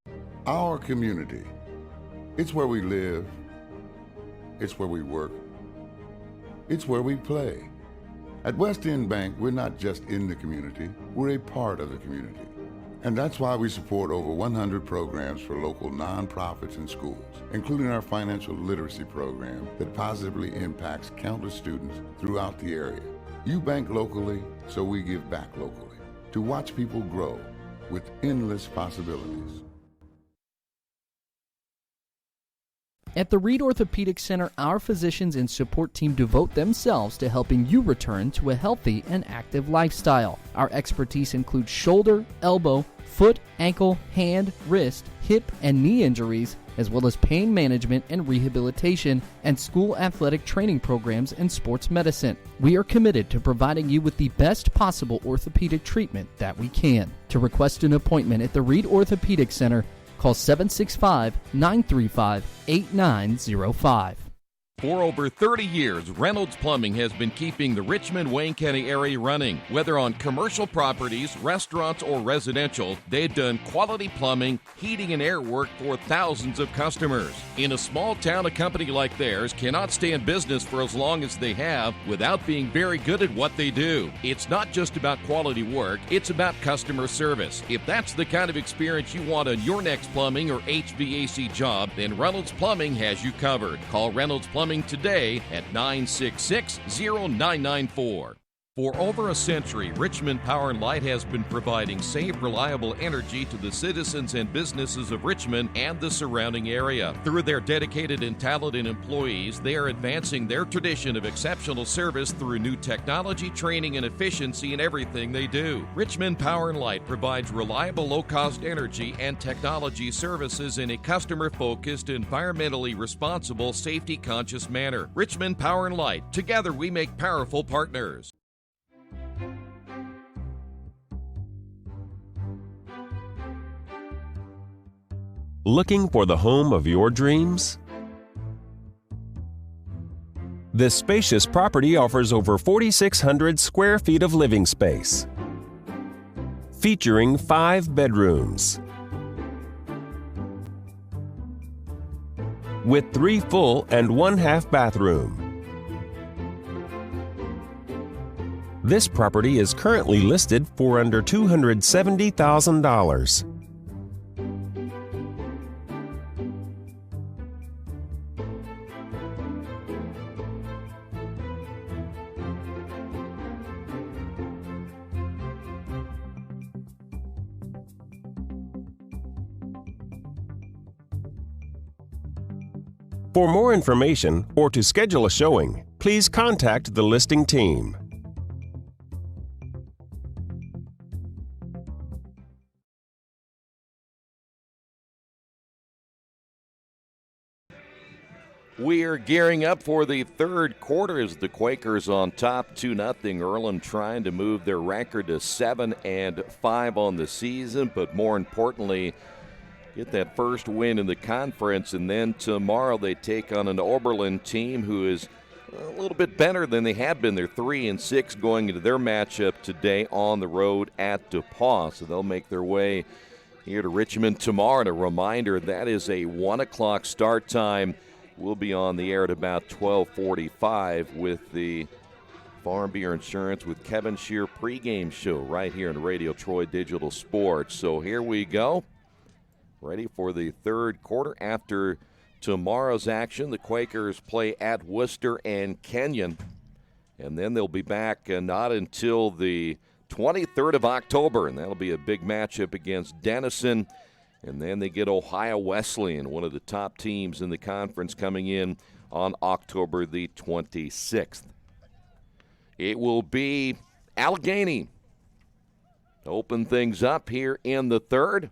Our community. It's where we live. It's where we work. It's where we play. At West End Bank, we're not just in the community, we're a part of the community. And that's why we support over 100 programs for local nonprofits and schools, including our financial literacy program that positively impacts countless students throughout the area. You bank locally, so we give back locally to watch people grow with endless possibilities. At the Reed Orthopedic Center, our physicians and support team devote themselves to helping you return to a healthy and active lifestyle. Our expertise includes shoulder, elbow, foot, ankle, hand, wrist, hip, and knee injuries, as well as pain management and rehabilitation and school athletic training programs and sports medicine. We are committed to providing you with the best possible orthopedic treatment that we can. To request an appointment at the Reed Orthopedic Center, call 765-935-8905. For over 30 years, Reynolds Plumbing has been keeping the Richmond-Wayne County area running. Whether on commercial properties, restaurants, or residential, they've done quality plumbing, heating, and air work for thousands of customers. In a small town, a company like theirs cannot stay in business for as long as they have without being very good at what they do. It's not just about quality work, it's about customer service. If that's the kind of experience you want on your next plumbing or HVAC job, then Reynolds Plumbing has you covered. Call Reynolds Plumbing today at 966-0994. For over a century, Richmond Power & Light has been providing safe, reliable energy to the citizens and businesses of Richmond and the surrounding area. Through their dedicated and talented employees, they are advancing their tradition of exceptional service through new technology, training, and efficiency in everything they do. Richmond Power & Light provides reliable, low-cost energy and technology services in a customer-focused, environmentally responsible, safety-conscious manner. Richmond Power & Light. Together we make powerful partners. Looking for the home of your dreams? This spacious property offers over 4,600 square feet of living space, featuring 5 bedrooms, with 3 full and 1 half bathroom. This property is currently listed for under $270,000. For more information or to schedule a showing, please contact the listing team. We are gearing up for the third quarter as the Quakers on top 2-0. Earlham trying to move their record to 7-5 on the season, but more importantly, get that first win in the conference. And then tomorrow they take on an Oberlin team who is a little bit better than they had been. They're 3-6 going into their matchup today on the road at DePauw. So they'll make their way here to Richmond tomorrow. And a reminder, that is a 1 o'clock start time. We'll be on the air at about 12:45 with the Farm Beer Insurance with Kevin Shear pregame show right here on Radio Troy Digital Sports. So here we go. Ready for the third quarter. After tomorrow's action, the Quakers play at Worcester and Kenyon. And then they'll be back not until the 23rd of October, and that'll be a big matchup against Denison. And then they get Ohio Wesleyan, one of the top teams in the conference, coming in on October the 26th. It will be Allegheny to open things up here in the third.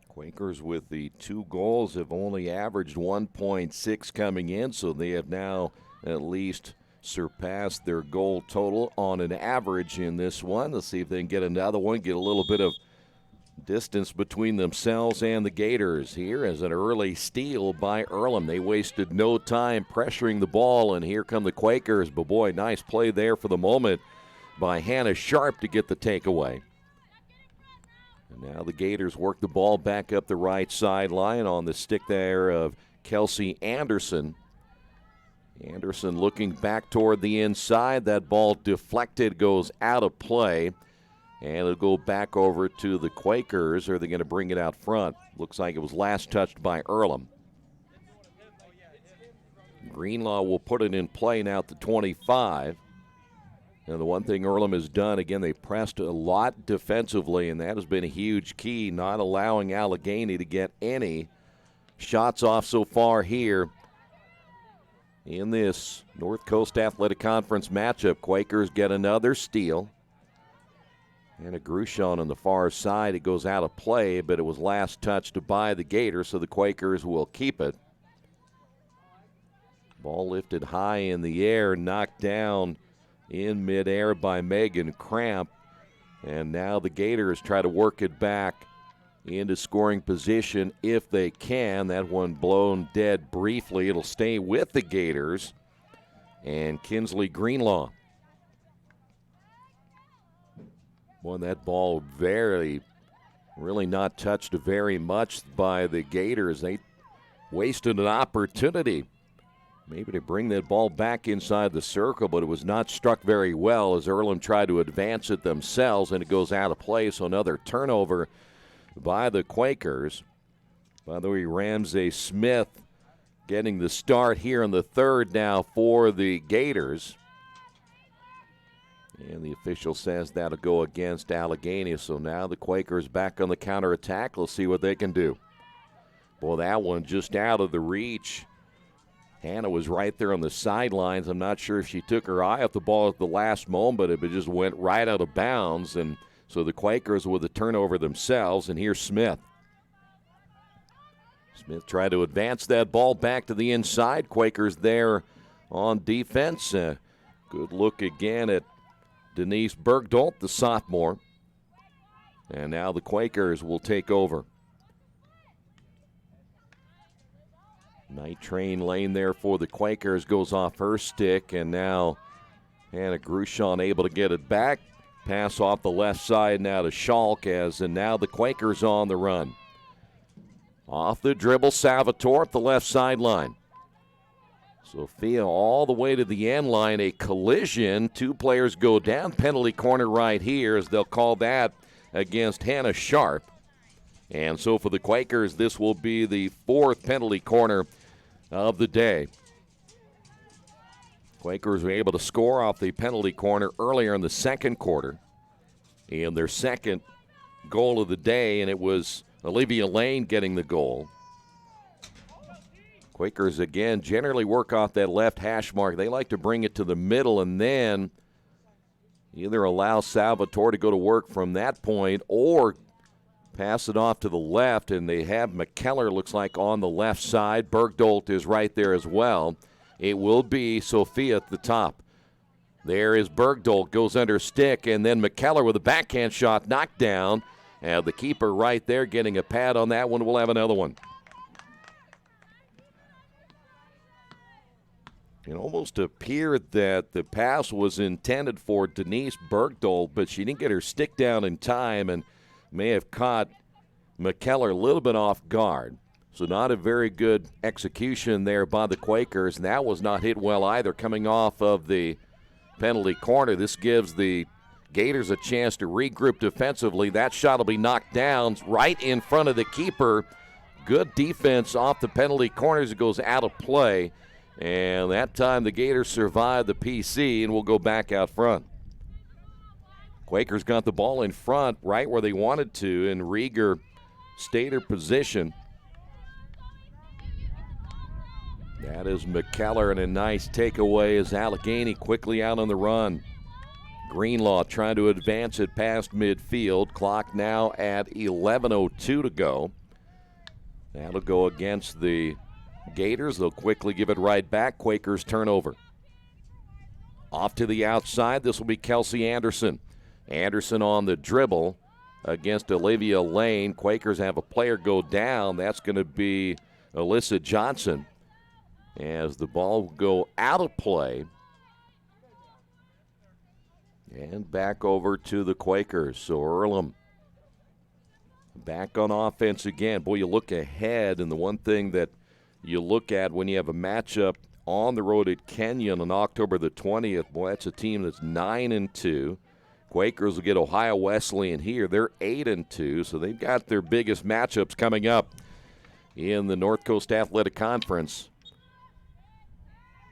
Quakers with the 2 goals have only averaged 1.6 coming in, so they have now at least surpassed their goal total on an average in this one. Let's see if they can get another one, get a little bit of distance between themselves and the Gators. Here as an early steal by Earlham. They wasted no time pressuring the ball, and here come the Quakers. But boy, nice play there for the moment by Hannah Sharp to get the takeaway. And now the Gators work the ball back up the right sideline on the stick there of Kelsey Anderson. Anderson looking back toward the inside. That ball deflected, goes out of play. And it'll go back over to the Quakers. Or are they going to bring it out front? Looks like it was last touched by Earlham. Greenlaw will put it in play now at the 25. And the one thing Earlham has done, again, they pressed a lot defensively, and that has been a huge key, not allowing Allegheny to get any shots off so far here in this North Coast Athletic Conference matchup. Quakers get another steal. And a Grushon on the far side. It goes out of play, but it was last touched by the Gators, so the Quakers will keep it. Ball lifted high in the air, knocked down in midair by Megan Cramp. And now the Gators try to work it back into scoring position if they can. That one blown dead briefly. It'll stay with the Gators and Kinsley Greenlaw. Boy, that ball really not touched very much by the Gators. They wasted an opportunity maybe to bring that ball back inside the circle, but it was not struck very well as Earlham tried to advance it themselves, and it goes out of play. So another turnover by the Quakers. By the way, Ramsey Smith getting the start here in the third now for the Gators. And the official says that'll go against Allegheny. So now the Quakers back on the counterattack. Let's see what they can do. Boy, that one just out of the reach. Hannah was right there on the sidelines. I'm not sure if she took her eye off the ball at the last moment, but it just went right out of bounds. And so the Quakers with a turnover themselves. And here's Smith. Smith tried to advance that ball back to the inside. Quakers there on defense. Good look again at Denise Bergdolt, the sophomore. And now the Quakers will take over. Night Train Lane there for the Quakers goes off her stick, and now Hannah Grushon able to get it back. Pass off the left side now to Schalk, and now the Quakers on the run. Off the dribble, Salvatore up the left sideline. Sophia all the way to the end line, a collision. Two players go down, penalty corner right here as they'll call that against Hannah Sharp. And so for the Quakers, this will be the fourth penalty corner of the day. Quakers were able to score off the penalty corner earlier in the second quarter in their second goal of the day, and it was Olivia Lane getting the goal. Quakers, again, generally work off that left hash mark. They like to bring it to the middle and then either allow Salvatore to go to work from that point or pass it off to the left, and they have McKellar, looks like, on the left side. Bergdolt is right there as well. It will be Sophia at the top. There is Bergdolt, goes under stick, and then McKellar with a backhand shot knocked down. And the keeper right there getting a pad on that one. We'll have another one. It almost appeared that the pass was intended for Denise Bergdolt, but she didn't get her stick down in time and may have caught McKellar a little bit off guard. So not a very good execution there by the Quakers. And that was not hit well either coming off of the penalty corner. This gives the Gators a chance to regroup defensively. That shot will be knocked down right in front of the keeper. Good defense off the penalty corners. It goes out of play. And that time the Gators survived the PC and will go back out front. Quakers got the ball in front right where they wanted to, and Rieger stayed her position. That is McKellar, and a nice takeaway as Allegheny quickly out on the run. Greenlaw trying to advance it past midfield. Clock now at 11:02 to go. That'll go against the Gators. They'll quickly give it right back. Quakers turnover. Off to the outside. This will be Kelsey Anderson. Anderson on the dribble against Olivia Lane. Quakers have a player go down. That's going to be Alyssa Johnson as the ball will go out of play. And back over to the Quakers. So Earlham back on offense again. Boy, you look ahead, and the one thing that you look at when you have a matchup on the road at Kenyon on October the 20th, boy, that's a team that's 9-2. Quakers will get Ohio Wesleyan here. They're 8-2, so they've got their biggest matchups coming up in the North Coast Athletic Conference.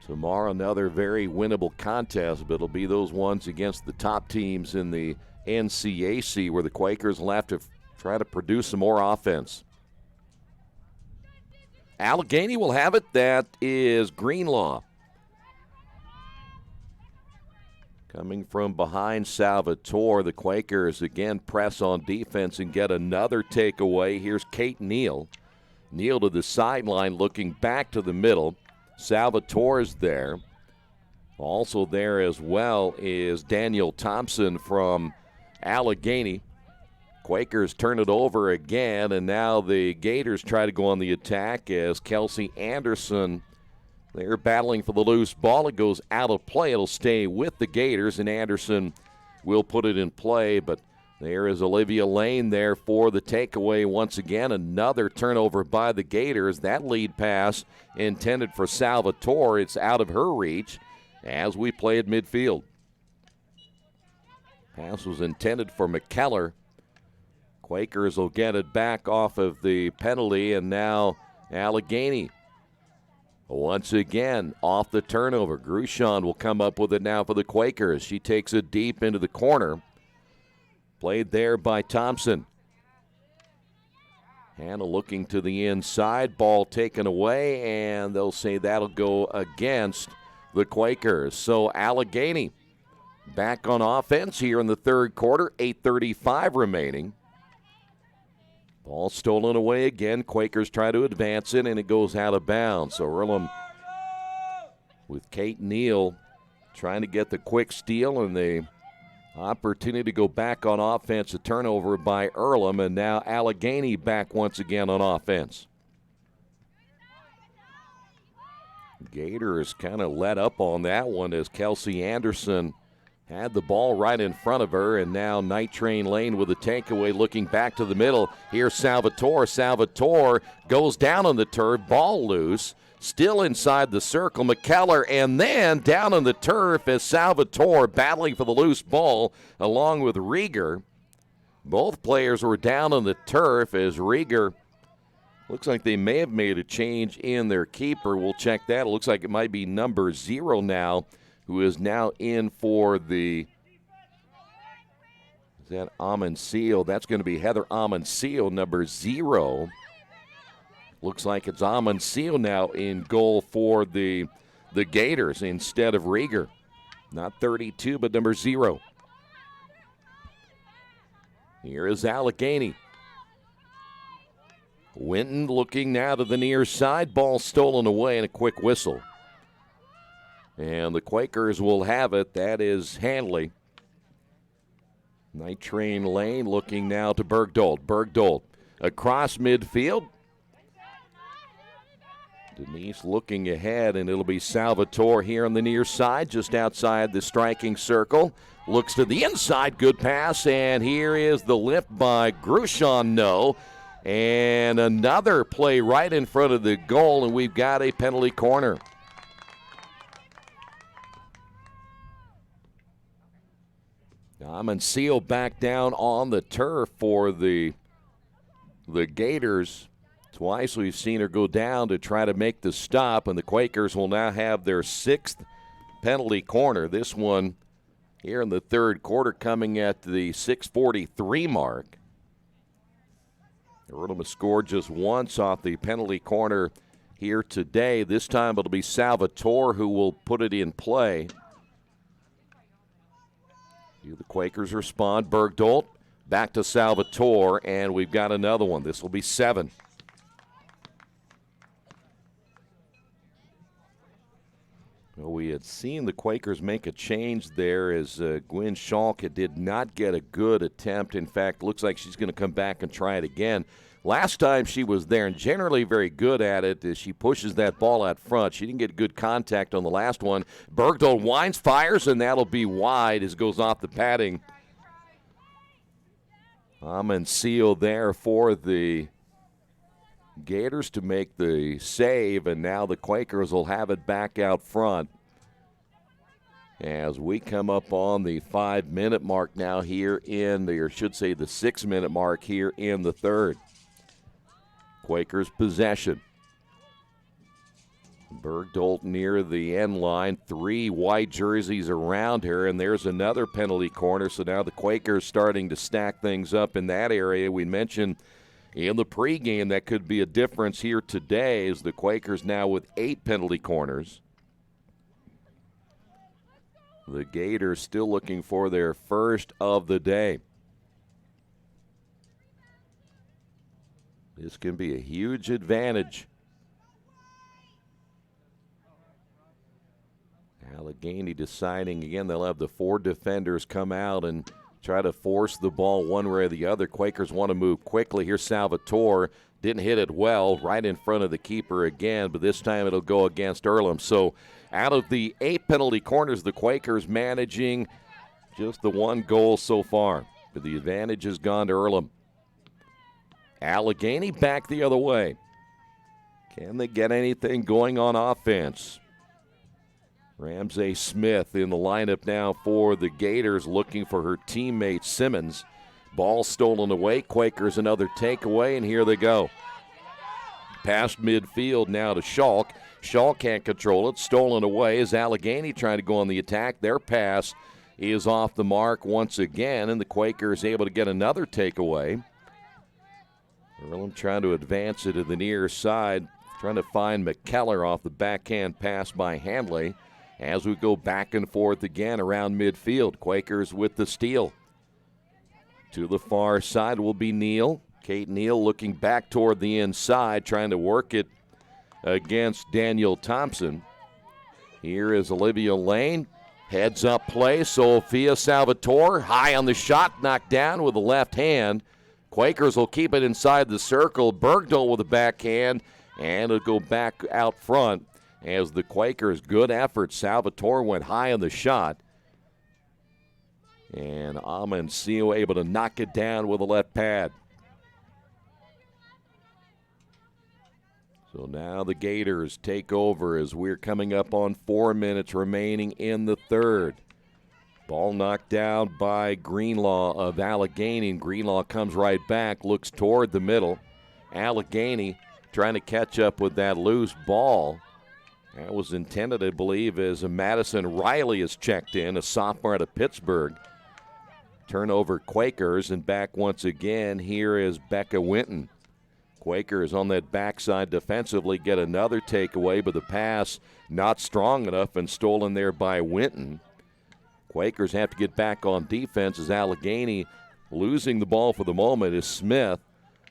Tomorrow, another very winnable contest, but it'll be those ones against the top teams in the NCAC where the Quakers will have to try to produce some more offense. Allegheny will have it. That is Greenlaw. Coming from behind Salvatore, the Quakers again press on defense and get another takeaway. Here's Kate Neal. Neal to the sideline looking back to the middle. Salvatore's there. Also there as well is Daniel Thompson from Allegheny. Quakers turn it over again, and now the Gators try to go on the attack as Kelsey Anderson, they're battling for the loose ball. It goes out of play. It'll stay with the Gators, and Anderson will put it in play. But there is Olivia Lane there for the takeaway once again. Another turnover by the Gators. That lead pass intended for Salvatore. It's out of her reach as we play at midfield. Pass was intended for McKellar. Quakers will get it back off of the penalty, and now Allegheny once again off the turnover. Grushon will come up with it now for the Quakers. She takes it deep into the corner. Played there by Thompson. Hannah looking to the inside. Ball taken away, and they'll say that'll go against the Quakers. So Allegheny back on offense here in the third quarter. 8:35 remaining. Ball stolen away again. Quakers try to advance it, and it goes out of bounds. So Earlham with Kate Neal trying to get the quick steal and the opportunity to go back on offense. A turnover by Earlham, and now Allegheny back once again on offense. Gators kind of let up on that one as Kelsey Anderson had the ball right in front of her, and now Night Train Lane with a takeaway looking back to the middle. Here's Salvatore. Salvatore goes down on the turf, ball loose, still inside the circle. McKellar, and then down on the turf as Salvatore battling for the loose ball along with Rieger. Both players were down on the turf as Rieger, looks like they may have made a change in their keeper. We'll check that. It looks like it might be number 0 now, who is now in for the, is that Amoncillo? That's going to be Heather Amoncillo, number 0. Looks like it's Amoncillo now in goal for the Gators instead of Rieger. Not 32, but number 0. Here is Allegheny. Winton looking now to the near side. Ball stolen away and a quick whistle. And the Quakers will have it. That is Hanley. Night Train Lane looking now to Bergdold. Bergdold across midfield. Denise looking ahead, and it'll be Salvatore here on the near side, just outside the striking circle. Looks to the inside. Good pass. And here is the lift by Grushon. No. And another play right in front of the goal, and we've got a penalty corner. Amoncillo back down on the turf for the Gators. Twice we've seen her go down to try to make the stop, and the Quakers will now have their 6th penalty corner. This one here in the third quarter coming at the 6:43 mark. Earlham has scored just once off the penalty corner here today. This time it'll be Salvatore who will put it in play. The Quakers respond. Bergdolt back to Salvatore, and we've got another one. This will be 7. Well, we had seen the Quakers make a change there as Gwen Schalke did not get a good attempt. In fact, looks like she's going to come back and try it again. Last time she was there, and generally very good at it, as she pushes that ball out front. She didn't get good contact on the last one. Bergdahl winds, fires, and that'll be wide as it goes off the padding. Amoncillo there for the Gators to make the save, and now the Quakers will have it back out front. As we come up on the 5-minute mark now here in the, or should say the 6-minute mark here in the third. Quakers possession. Bergdolt near the end line. 3 white jerseys around her, and there's another penalty corner. So now the Quakers starting to stack things up in that area. We mentioned in the pregame that could be a difference here today as the Quakers now with 8 penalty corners. The Gators still looking for their first of the day. This can be a huge advantage. Allegheny deciding again, they'll have the 4 defenders come out and try to force the ball one way or the other. Quakers want to move quickly. Here's Salvatore. Didn't hit it well, right in front of the keeper again, but this time it'll go against Earlham. So out of the 8 penalty corners, the Quakers managing just the 1 goal so far. But the advantage has gone to Earlham. Allegheny back the other way. Can they get anything going on offense? Ramsey Smith in the lineup now for the Gators, looking for her teammate Simmons. Ball stolen away. Quakers another takeaway, and here they go. Past midfield now to Schalk. Schalk can't control it. Stolen away as Allegheny trying to go on the attack. Their pass is off the mark once again, and the Quakers able to get another takeaway. Earlham trying to advance it to the near side, trying to find McKellar off the backhand pass by Handley. As we go back and forth again around midfield, Quakers with the steal. To the far side will be Neal. Kate Neal looking back toward the inside, trying to work it against Daniel Thompson. Here is Olivia Lane. Heads up play. Sophia Salvatore high on the shot, knocked down with the left hand. Quakers will keep it inside the circle. Bergdahl with a backhand, and it'll go back out front. As the Quakers, good effort. Salvatore went high on the shot. And Amencio able to knock it down with a left pad. So now the Gators take over as we're coming up on 4 minutes remaining in the third. Ball knocked down by Greenlaw of Allegheny. And Greenlaw comes right back, looks toward the middle. Allegheny trying to catch up with that loose ball. That was intended, I believe, as Madison Riley is checked in, a sophomore out of Pittsburgh. Turnover Quakers, and back once again, here is Becca Winton. Quakers on that backside defensively get another takeaway, but the pass not strong enough and stolen there by Winton. Quakers have to get back on defense as Allegheny losing the ball for the moment is Smith.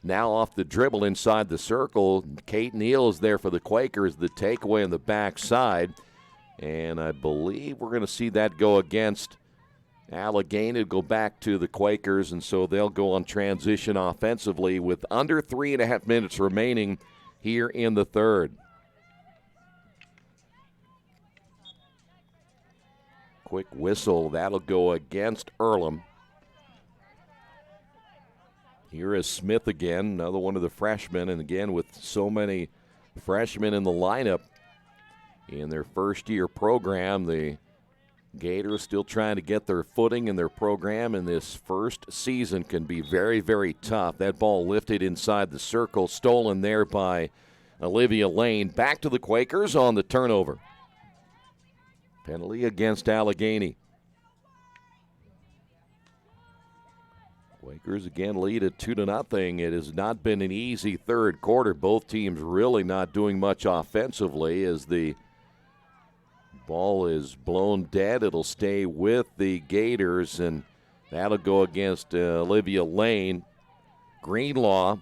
Now off the dribble inside the circle. Kate Neal is there for the Quakers, the takeaway on the backside. And I believe we're going to see that go against Allegheny. It'll go back to the Quakers, and so they'll go on transition offensively with under 3.5 minutes remaining here in the third. Quick whistle. That'll go against Earlham. Here is Smith again, another one of the freshmen, and again with so many freshmen in the lineup in their first-year program, the Gators still trying to get their footing in their program, and this first season can be very, very tough. That ball lifted inside the circle, stolen there by Olivia Lane. Back to the Quakers on the turnover. Penalty against Allegheny. Quakers again lead at 2-0. It has not been an easy third quarter. Both teams really not doing much offensively as the ball is blown dead. It'll stay with the Gators, and that'll go against Olivia Lane. Greenlaw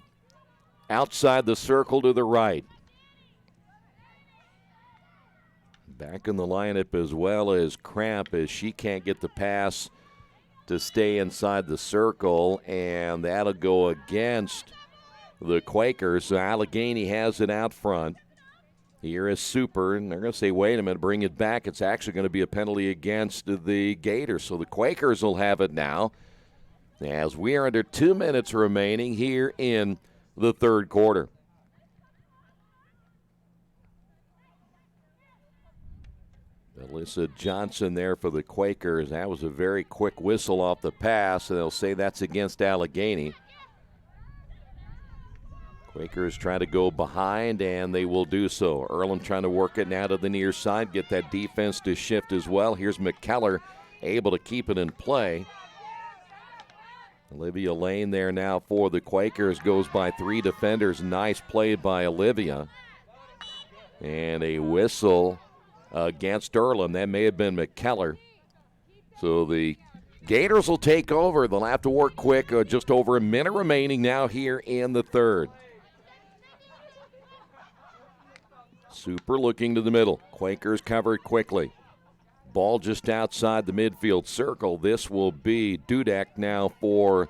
outside the circle to the right. Back in the lineup as well as Cramp, as she can't get the pass to stay inside the circle, and that'll go against the Quakers. So Allegheny has it out front. Here is Super, and they're going to say, wait a minute, bring it back. It's actually going to be a penalty against the Gators. So the Quakers will have it now as we are under 2 minutes remaining here in the third quarter. Alyssa Johnson there for the Quakers. That was a very quick whistle off the pass, and they'll say that's against Allegheny. Quakers trying to go behind, and they will do so. Earlham trying to work it now to the near side, get that defense to shift as well. Here's McKellar able to keep it in play. Olivia Lane there now for the Quakers, goes by 3 defenders. Nice play by Olivia. And a whistle against Earlham. That may have been McKellar. So the Gators will take over. They'll have to work quick. Just over a minute remaining now here in the third. Super looking to the middle. Quakers covered quickly. Ball just outside the midfield circle. This will be Dudek now for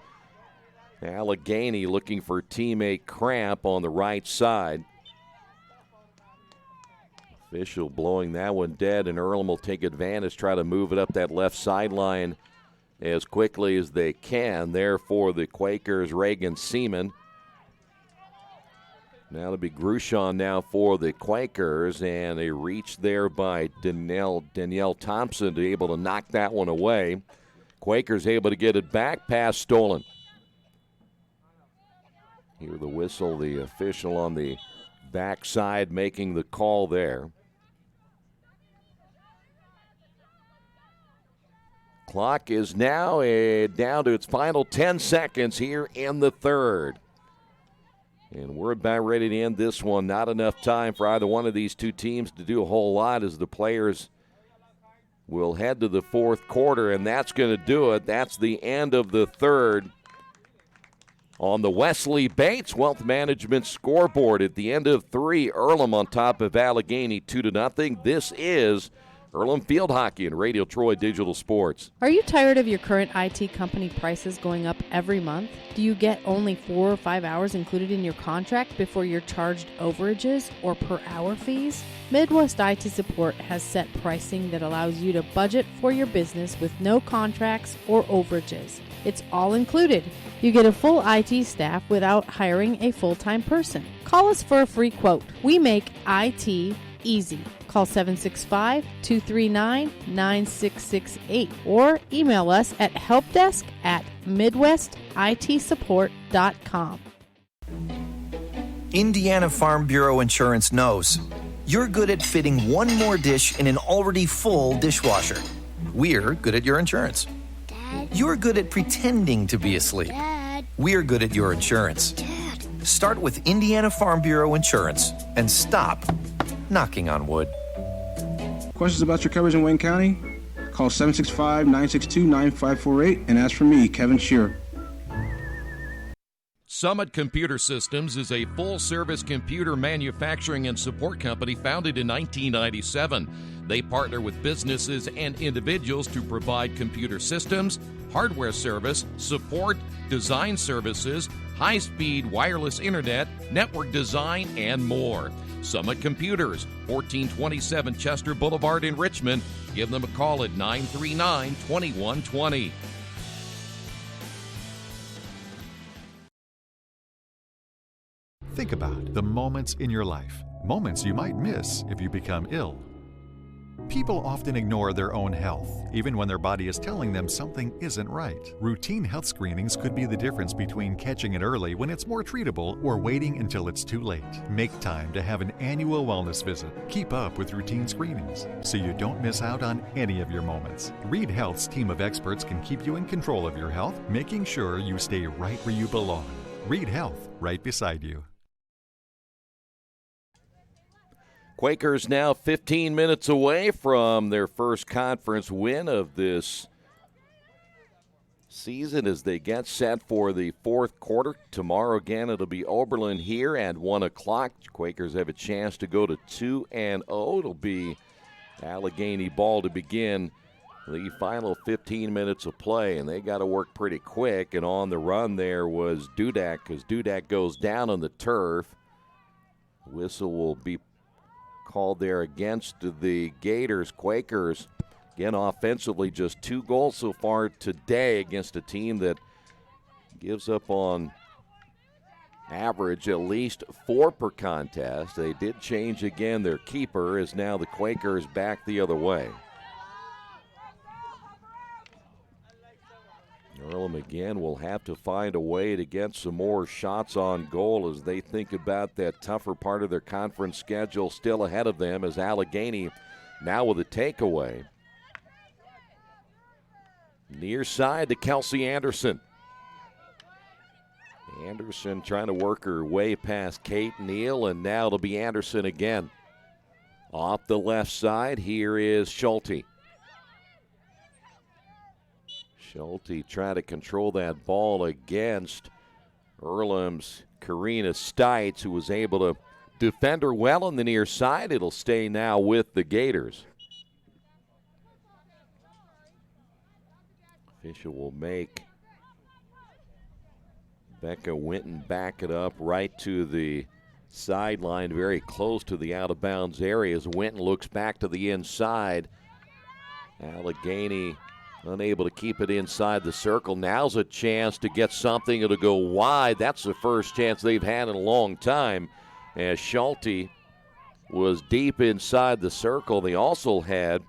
Allegheny, looking for teammate Cramp on the right side. Official blowing that one dead, and Earlham will take advantage, try to move it up that left sideline as quickly as they can. There for the Quakers, Reagan Seaman. Now it'll be Grushon now for the Quakers, and a reach there by Danielle Thompson to be able to knock that one away. Quakers able to get it back, pass stolen. Hear the whistle, the official on the backside making the call there. Clock is now down to its final 10 seconds here in the third. And we're about ready to end this one. Not enough time for either one of these two teams to do a whole lot as the players will head to the fourth quarter, and that's going to do it. That's the end of the third. On the Wesley Bates Wealth Management scoreboard at the end of 3, Earlham on top of Allegheny 2-0. This is Earlham Field Hockey and Radio Troy Digital Sports. Are you tired of your current IT company prices going up every month? Do you get only 4 or 5 hours included in your contract before you're charged overages or per hour fees? Midwest IT Support has set pricing that allows you to budget for your business with no contracts or overages. It's all included. You get a full IT staff without hiring a full-time person. Call us for a free quote. We make IT easy. Call 765-239-9668 or email us at helpdesk@midwestitsupport.com. Indiana Farm Bureau Insurance knows you're good at fitting one more dish in an already full dishwasher. We're good at your insurance. Dad? You're good at pretending to be asleep. Dad? We're good at your insurance. Dad? Start with Indiana Farm Bureau Insurance and stop knocking on wood. Questions about your coverage in Wayne County? Call 765-962-9548 and ask for me, Kevin Shearer. Summit Computer Systems is a full-service computer manufacturing and support company founded in 1997. They partner with businesses and individuals to provide computer systems, hardware service, support, design services, high-speed wireless internet, network design, and more. Summit Computers, 1427 Chester Boulevard in Richmond. Give them a call at 939-2120. Think about the moments in your life, moments you might miss if you become ill. People often ignore their own health, even when their body is telling them something isn't right. Routine health screenings could be the difference between catching it early when it's more treatable or waiting until it's too late. Make time to have an annual wellness visit. Keep up with routine screenings so you don't miss out on any of your moments. Reed Health's team of experts can keep you in control of your health, making sure you stay right where you belong. Reed Health, right beside you. Quakers now 15 minutes away from their first conference win of this season as they get set for the fourth quarter. Tomorrow again it'll be Oberlin here at 1 o'clock. Quakers have a chance to go to 2-0. It'll be Allegheny ball to begin the final 15 minutes of play, and they got to work pretty quick. And on the run there was Dudek, because Dudek goes down on the turf. Whistle will be called there against the Gators. Quakers, again, offensively, just 2 goals so far today against a team that gives up on average at least 4 per contest. They did change again. Their keeper is now the Quakers back the other way. Earlham again will have to find a way to get some more shots on goal as they think about that tougher part of their conference schedule still ahead of them, as Allegheny now with a takeaway. Near side to Kelsey Anderson. Anderson trying to work her way past Kate Neal, and now it'll be Anderson again. Off the left side, here is Schulte. Schulte trying to control that ball against Earlham's Karina Stites, who was able to defend her well on the near side. It'll stay now with the Gators. Official will make Becca Winton back it up right to the sideline, very close to the out-of-bounds area as Winton looks back to the inside. Allegheny unable to keep it inside the circle. Now's a chance to get something. It'll go wide. That's the first chance they've had in a long time, as Schulte was deep inside the circle. They also had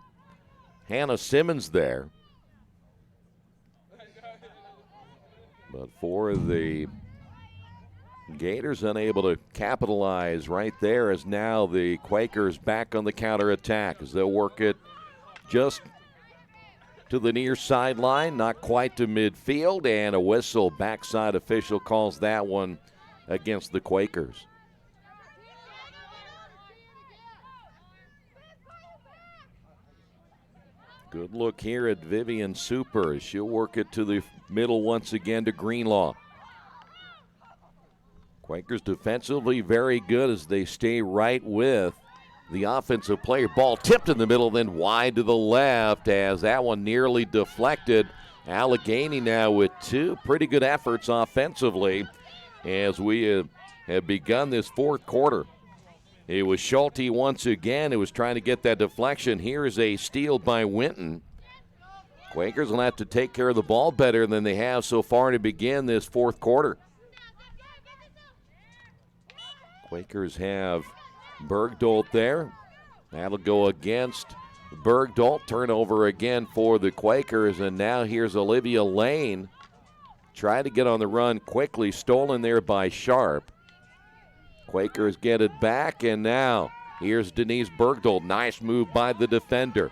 Hannah Simmons there. But for the Gators, unable to capitalize right there, as now the Quakers back on the counterattack as they'll work it just to the near sideline, not quite to midfield, and a whistle. Backside official calls that one against the Quakers. Good look here at Vivian Super. She'll work it to the middle once again to Greenlaw. Quakers defensively very good as they stay right with the offensive player. Ball tipped in the middle, then wide to the left as that one nearly deflected. Allegheny now with two pretty good efforts offensively as we have begun this fourth quarter. It was Schulte once again who was trying to get that deflection. Here's a steal by Winton. Quakers will have to take care of the ball better than they have so far to begin this fourth quarter. Quakers have Bergdolt there. That'll go against Bergdolt. Turnover again for the Quakers. And now here's Olivia Lane. Trying to get on the run quickly. Stolen there by Sharp. Quakers get it back. And now here's Denise Bergdolt. Nice move by the defender.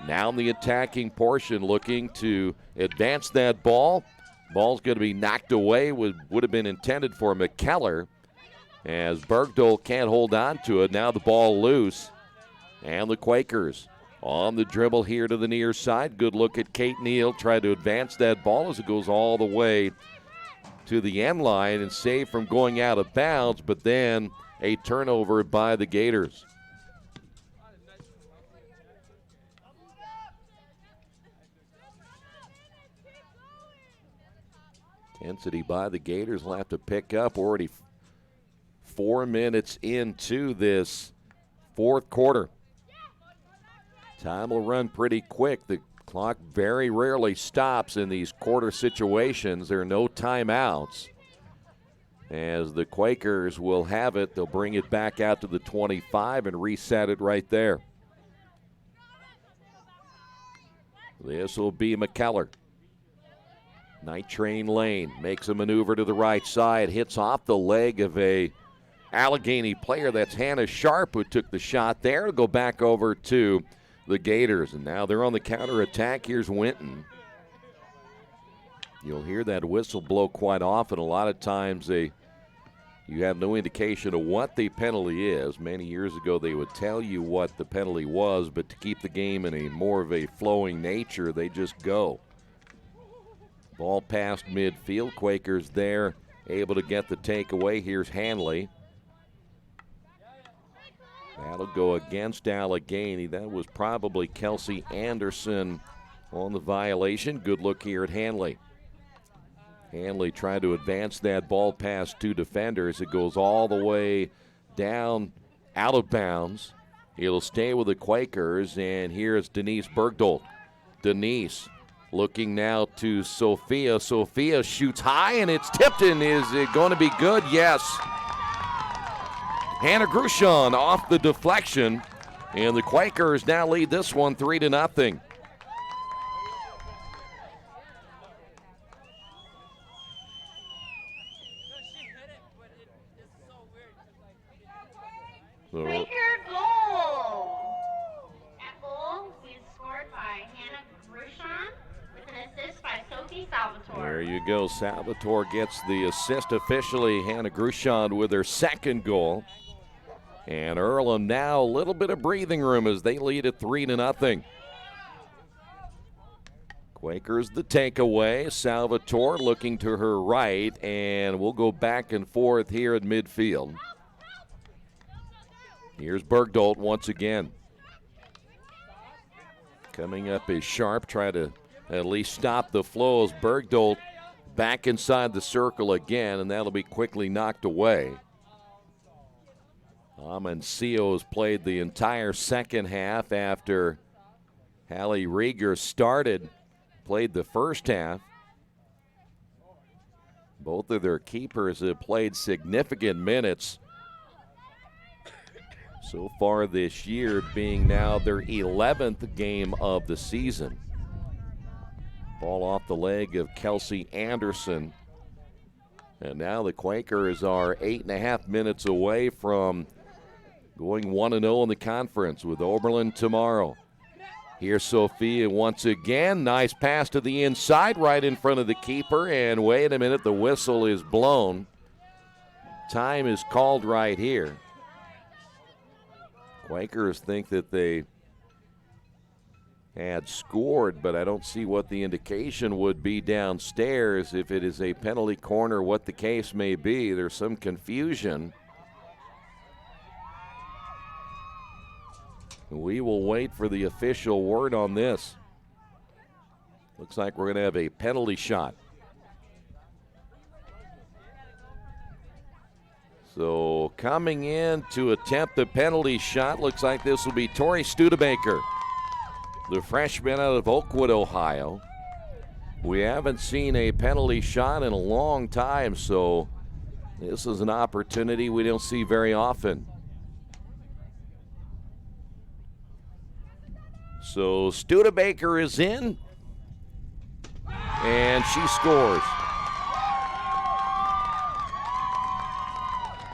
Now in the attacking portion, looking to advance that ball. Ball's going to be knocked away. Would have been intended for McKellar, as Bergdolt can't hold on to it. Now the ball loose. And the Quakers on the dribble here to the near side. Good look at Kate Neal. Try to advance that ball as it goes all the way to the end line and saved from going out of bounds, but then a turnover by the Gators. Intensity by the Gators will have to pick up. Already 4 minutes into this fourth quarter. Time will run pretty quick. The clock very rarely stops in these quarter situations. There are no timeouts. As the Quakers will have it, they'll bring it back out to the 25 and reset it right there. This will be McKellar. Night Train Lane makes a maneuver to the right side, hits off the leg of a Allegheny player. That's Hannah Sharp who took the shot there. It'll go back over to the Gators, and now they're on the counterattack. Here's Winton. You'll hear that whistle blow quite often. A lot of times you have no indication of what the penalty is. Many years ago they would tell you what the penalty was, but to keep the game in a more of a flowing nature, they just go. Ball past midfield. Quakers there, able to get the takeaway. Here's Hanley. That'll go against Allegheny. That was probably Kelsey Anderson on the violation. Good look here at Hanley. Hanley trying to advance that ball past two defenders. It goes all the way down out of bounds. It'll stay with the Quakers, and here's Denise Bergdolt. Denise looking now to Sophia. Sophia shoots high, and it's tipped in. Is it going to be good? Yes. Hannah Grushon off the deflection, and the Quakers now lead this one 3-0. Quaker goal! That goal was scored by Hannah Grushon with an assist by Sophie Salvatore. There you go. Salvatore gets the assist officially. Hannah Grushon with her second goal. And Earlham now a little bit of breathing room as they lead at 3-0. Quakers the takeaway. Salvatore looking to her right, and we'll go back and forth here at midfield. Here's Bergdolt once again. Coming up is Sharp, try to at least stop the flow as Bergdolt back inside the circle again, and that'll be quickly knocked away. Amancio has played the entire second half after Hallie Rieger played the first half. Both of their keepers have played significant minutes so far this year, being now their 11th game of the season. Ball off the leg of Kelsey Anderson. And now the Quakers are 8.5 minutes away from going 1-0 in the conference with Oberlin tomorrow. Here's Sophia once again. Nice pass to the inside right in front of the keeper. And wait a minute, the whistle is blown. Time is called right here. Quakers think that they had scored, but I don't see what the indication would be downstairs. If it is a penalty corner, what the case may be. There's some confusion. We will wait for the official word on this. Looks like we're going to have a penalty shot. So coming in to attempt the penalty shot, looks like this will be Tori Studebaker, the freshman out of Oakwood, Ohio. We haven't seen a penalty shot in a long time, so this is an opportunity we don't see very often. So Studebaker is in, and she scores.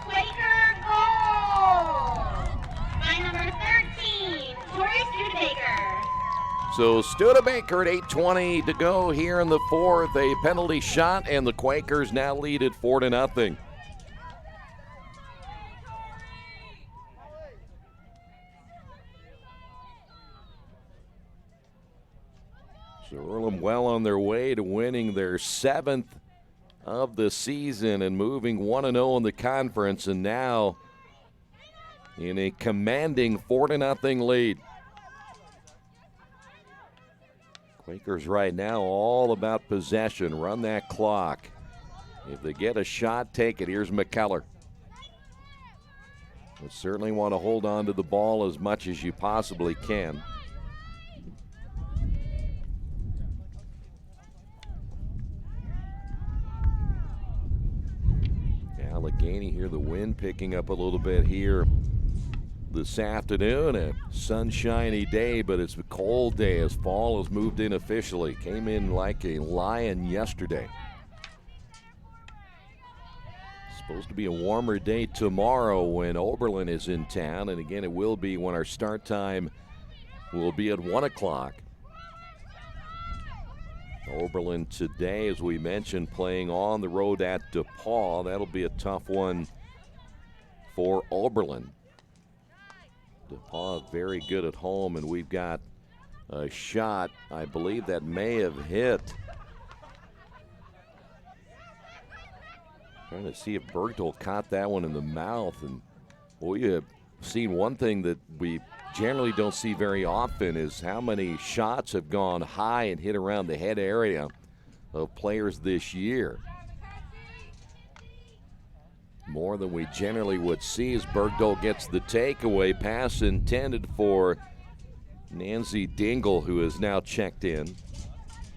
Quaker goal by number 13, Tori Studebaker. So Studebaker at 8:20 to go here in the fourth, a penalty shot, and the Quakers now lead it 4-0. So Earlham well on their way to winning their 7th of the season and moving 1-0 in the conference, and now in a commanding 4-0 lead. Quakers right now all about possession. Run that clock. If they get a shot, take it. Here's McKellar. You certainly want to hold on to the ball as much as you possibly can. Allegheny here, the wind picking up a little bit here this afternoon. A sunshiny day, but it's a cold day as fall has moved in officially. Came in like a lion yesterday. Supposed to be a warmer day tomorrow when Oberlin is in town, and again it will be when our start time will be at 1 o'clock. Oberlin today, as we mentioned, playing on the road at DePaul. That'll be a tough one for Oberlin. DePaul very good at home, and we've got a shot, I believe, that may have hit. Trying to see if Bergdahl caught that one in the mouth. And we have seen one thing that we generally don't see very often is how many shots have gone high and hit around the head area of players this year. More than we generally would see as Bergdahl gets the takeaway pass intended for Nancy Dingle, who is now checked in.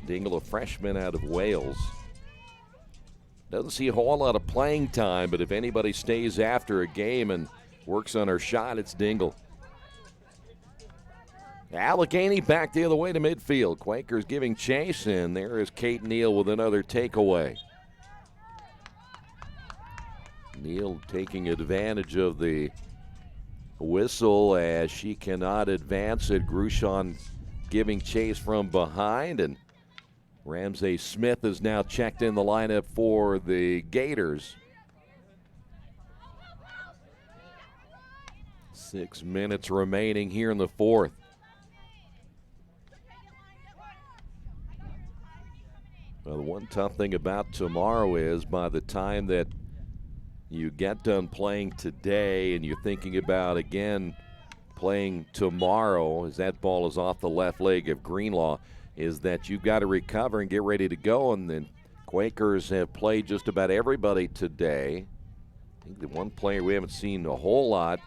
Dingle, a freshman out of Wales. Doesn't see a whole lot of playing time, but if anybody stays after a game and works on her shot, it's Dingle. Allegheny back the other way to midfield. Quakers giving chase, and there is Kate Neal with another takeaway. Neal taking advantage of the whistle as she cannot advance it. Grushon giving chase from behind, and Ramsey Smith is now checked in the lineup for the Gators. 6 minutes remaining here in the fourth. Well, the one tough thing about tomorrow is by the time that you get done playing today and you're thinking about, again, playing tomorrow as that ball is off the left leg of Greenlaw, is that you've got to recover and get ready to go. And then Quakers have played just about everybody today. I think the one player we haven't seen a whole lot.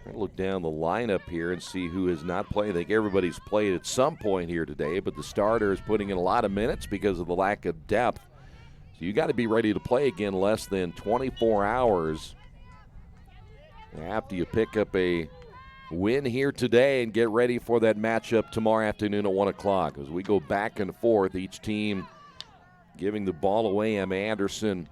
Try to look down the lineup here and see who has not played. I think everybody's played at some point here today, but the starter is putting in a lot of minutes because of the lack of depth. So you got to be ready to play again less than 24 hours after you pick up a win here today and get ready for that matchup tomorrow afternoon at 1 o'clock. As we go back and forth, each team giving the ball away. Emma Anderson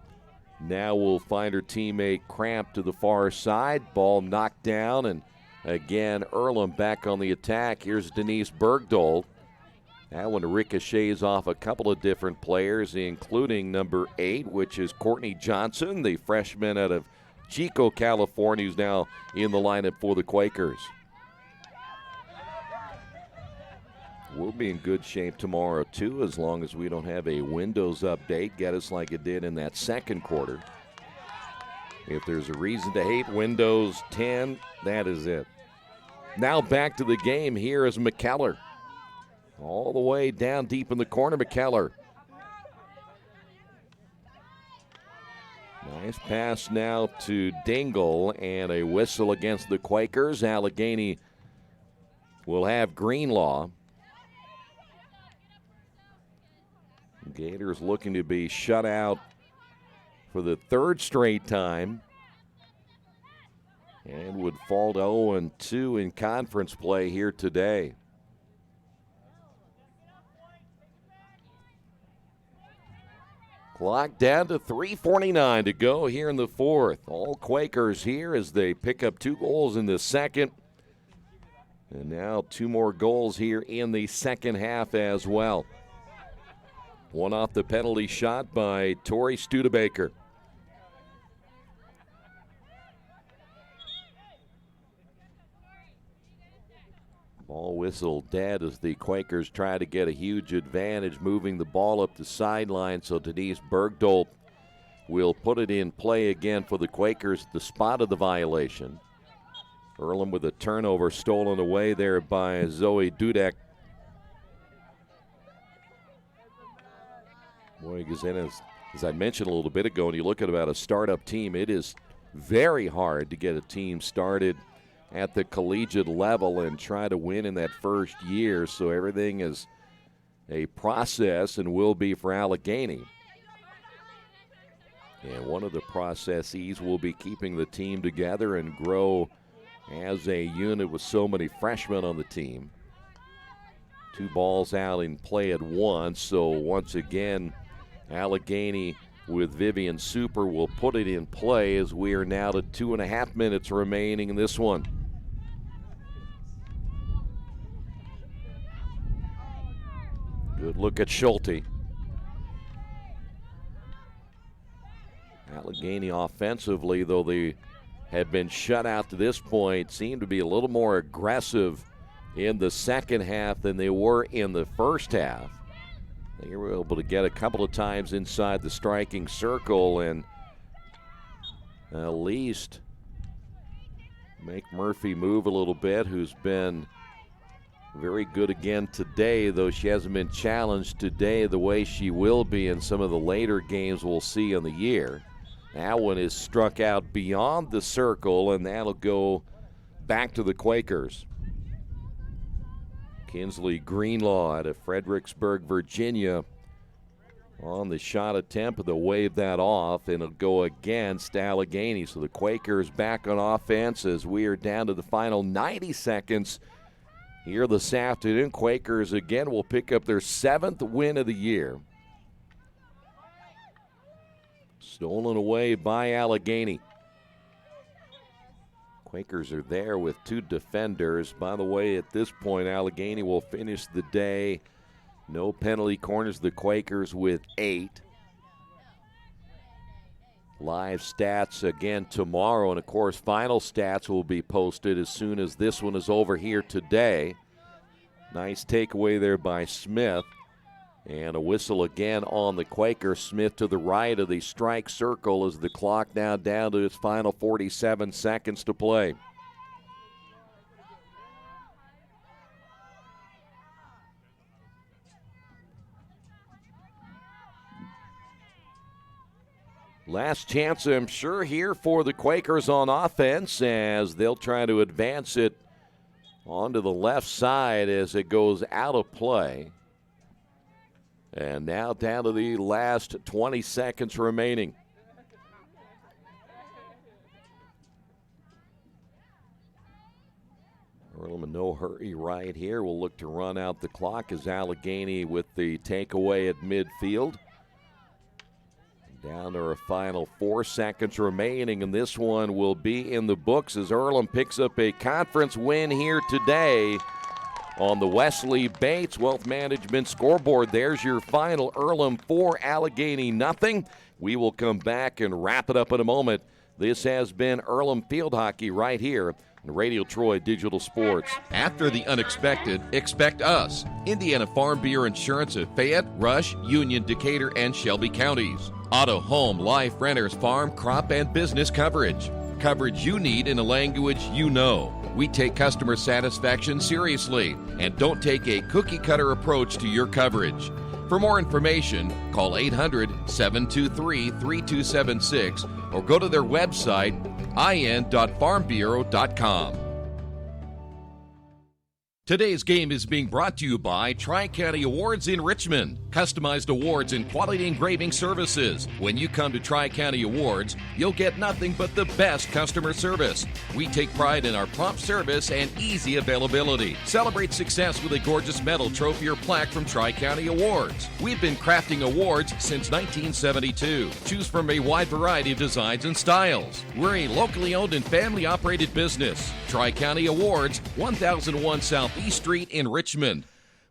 now will find her teammate Cramp to the far side. Ball knocked down, and again, Earlham back on the attack. Here's Denise Bergdahl. That one ricochets off a couple of different players, including number 8, which is Courtney Johnson, the freshman out of Chico, California, who's now in the lineup for the Quakers. We'll be in good shape tomorrow, too, as long as we don't have a Windows update get us like it did in that second quarter. If there's a reason to hate Windows 10, that is it. Now back to the game. Here is McKellar. All the way down deep in the corner, McKellar. Nice pass now to Dingle, and a whistle against the Quakers. Allegheny will have Greenlaw. Gators looking to be shut out for the third straight time and would fall to 0-2 in conference play here today. Clock down to 3:49 to go here in the fourth. All Quakers here as they pick up 2 goals in the second. And now 2 more goals here in the second half as well. One off the penalty shot by Tori Studebaker. Ball whistle dead as the Quakers try to get a huge advantage, moving the ball up the sideline. So Denise Bergdahl will put it in play again for the Quakers at the spot of the violation. Earlham with a turnover stolen away there by Zoe Dudek. Boy, as I mentioned a little bit ago, when you look at about a startup team, it is very hard to get a team started at the collegiate level and try to win in that first year. So everything is a process and will be for Allegheny. And one of the processes will be keeping the team together and grow as a unit with so many freshmen on the team. 2 balls out in play at once. So once again, Allegheny with Vivian Super will put it in play as we are now to 2.5 minutes remaining in this one. Good look at Schulte. Allegheny offensively, though they have been shut out to this point, seem to be a little more aggressive in the second half than they were in the first half. They were able to get a couple of times inside the striking circle and at least make Murphy move a little bit, who's been very good again today, though she hasn't been challenged today the way she will be in some of the later games we'll see in the year. That one is struck out beyond the circle, and that'll go back to the Quakers. Kinsley Greenlaw out of Fredericksburg, Virginia, on the shot attempt, but they'll wave that off, and it'll go against Allegheny. So the Quakers back on offense as we are down to the final 90 seconds here this afternoon. Quakers again will pick up their 7th win of the year. Stolen away by Allegheny. Quakers are there with 2 defenders. By the way, at this point, Allegheny will finish the day. No penalty corners. The Quakers with 8. Live stats again tomorrow, and of course, final stats will be posted as soon as this one is over here today. Nice takeaway there by Smith. And a whistle again on the Quaker. Smith to the right of the strike circle as the clock now down to its final 47 seconds to play. Last chance, I'm sure, here for the Quakers on offense as they'll try to advance it onto the left side as it goes out of play. And now down to the last 20 seconds remaining. Earlham in no hurry right here. We'll look to run out the clock as Allegheny with the takeaway at midfield. Down to a final 4 seconds remaining, and this one will be in the books as Earlham picks up a conference win here today on the Wesley Bates Wealth Management scoreboard. There's your final. Earlham 4, Allegheny nothing. We will come back and wrap it up in a moment. This has been Earlham Field Hockey right here on Radio Troy Digital Sports. After the unexpected, expect us. Indiana Farm Bureau Insurance of Fayette, Rush, Union, Decatur, and Shelby counties. Auto, home, life, renters, farm, crop, and business coverage. Coverage you need in a language you know. We take customer satisfaction seriously and don't take a cookie-cutter approach to your coverage. For more information, call 800-723-3276 or go to their website, in.farmbureau.com. Today's game is being brought to you by Tri-County Awards in Richmond. Customized awards and quality engraving services. When you come to Tri-County Awards, you'll get nothing but the best customer service. We take pride in our prompt service and easy availability. Celebrate success with a gorgeous medal, trophy, or plaque from Tri-County Awards. We've been crafting awards since 1972. Choose from a wide variety of designs and styles. We're a locally owned and family-operated business. Tri-County Awards, 1001 South East Street in Richmond.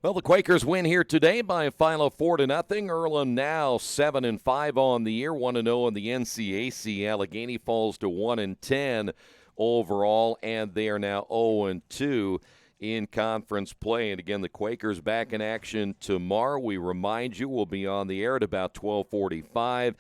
Well, the Quakers win here today by a final of 4-0. Earlham now 7-5 on the year, 1-0 in the NCAC. Allegheny falls to 1-10 overall, and they are now 0-2 in conference play. And again, the Quakers back in action tomorrow. We remind you, we'll be on the air at about 12:45.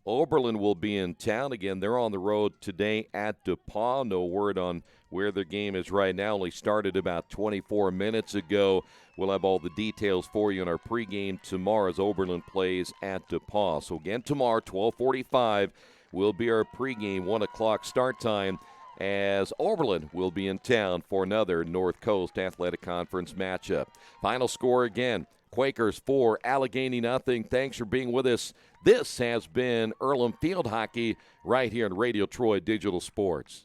Oberlin will be in town. Again, they're on the road today at DePauw. No word on where their game is right now. Only started about 24 minutes ago. We'll have all the details for you in our pregame tomorrow as Oberlin plays at DePauw. So again, tomorrow, 12:45, will be our pregame, 1 o'clock start time, as Oberlin will be in town for another North Coast Athletic Conference matchup. Final score again, Quakers 4, Allegheny nothing. Thanks for being with us. This has been Earlham Field Hockey right here on Radio Troy Digital Sports.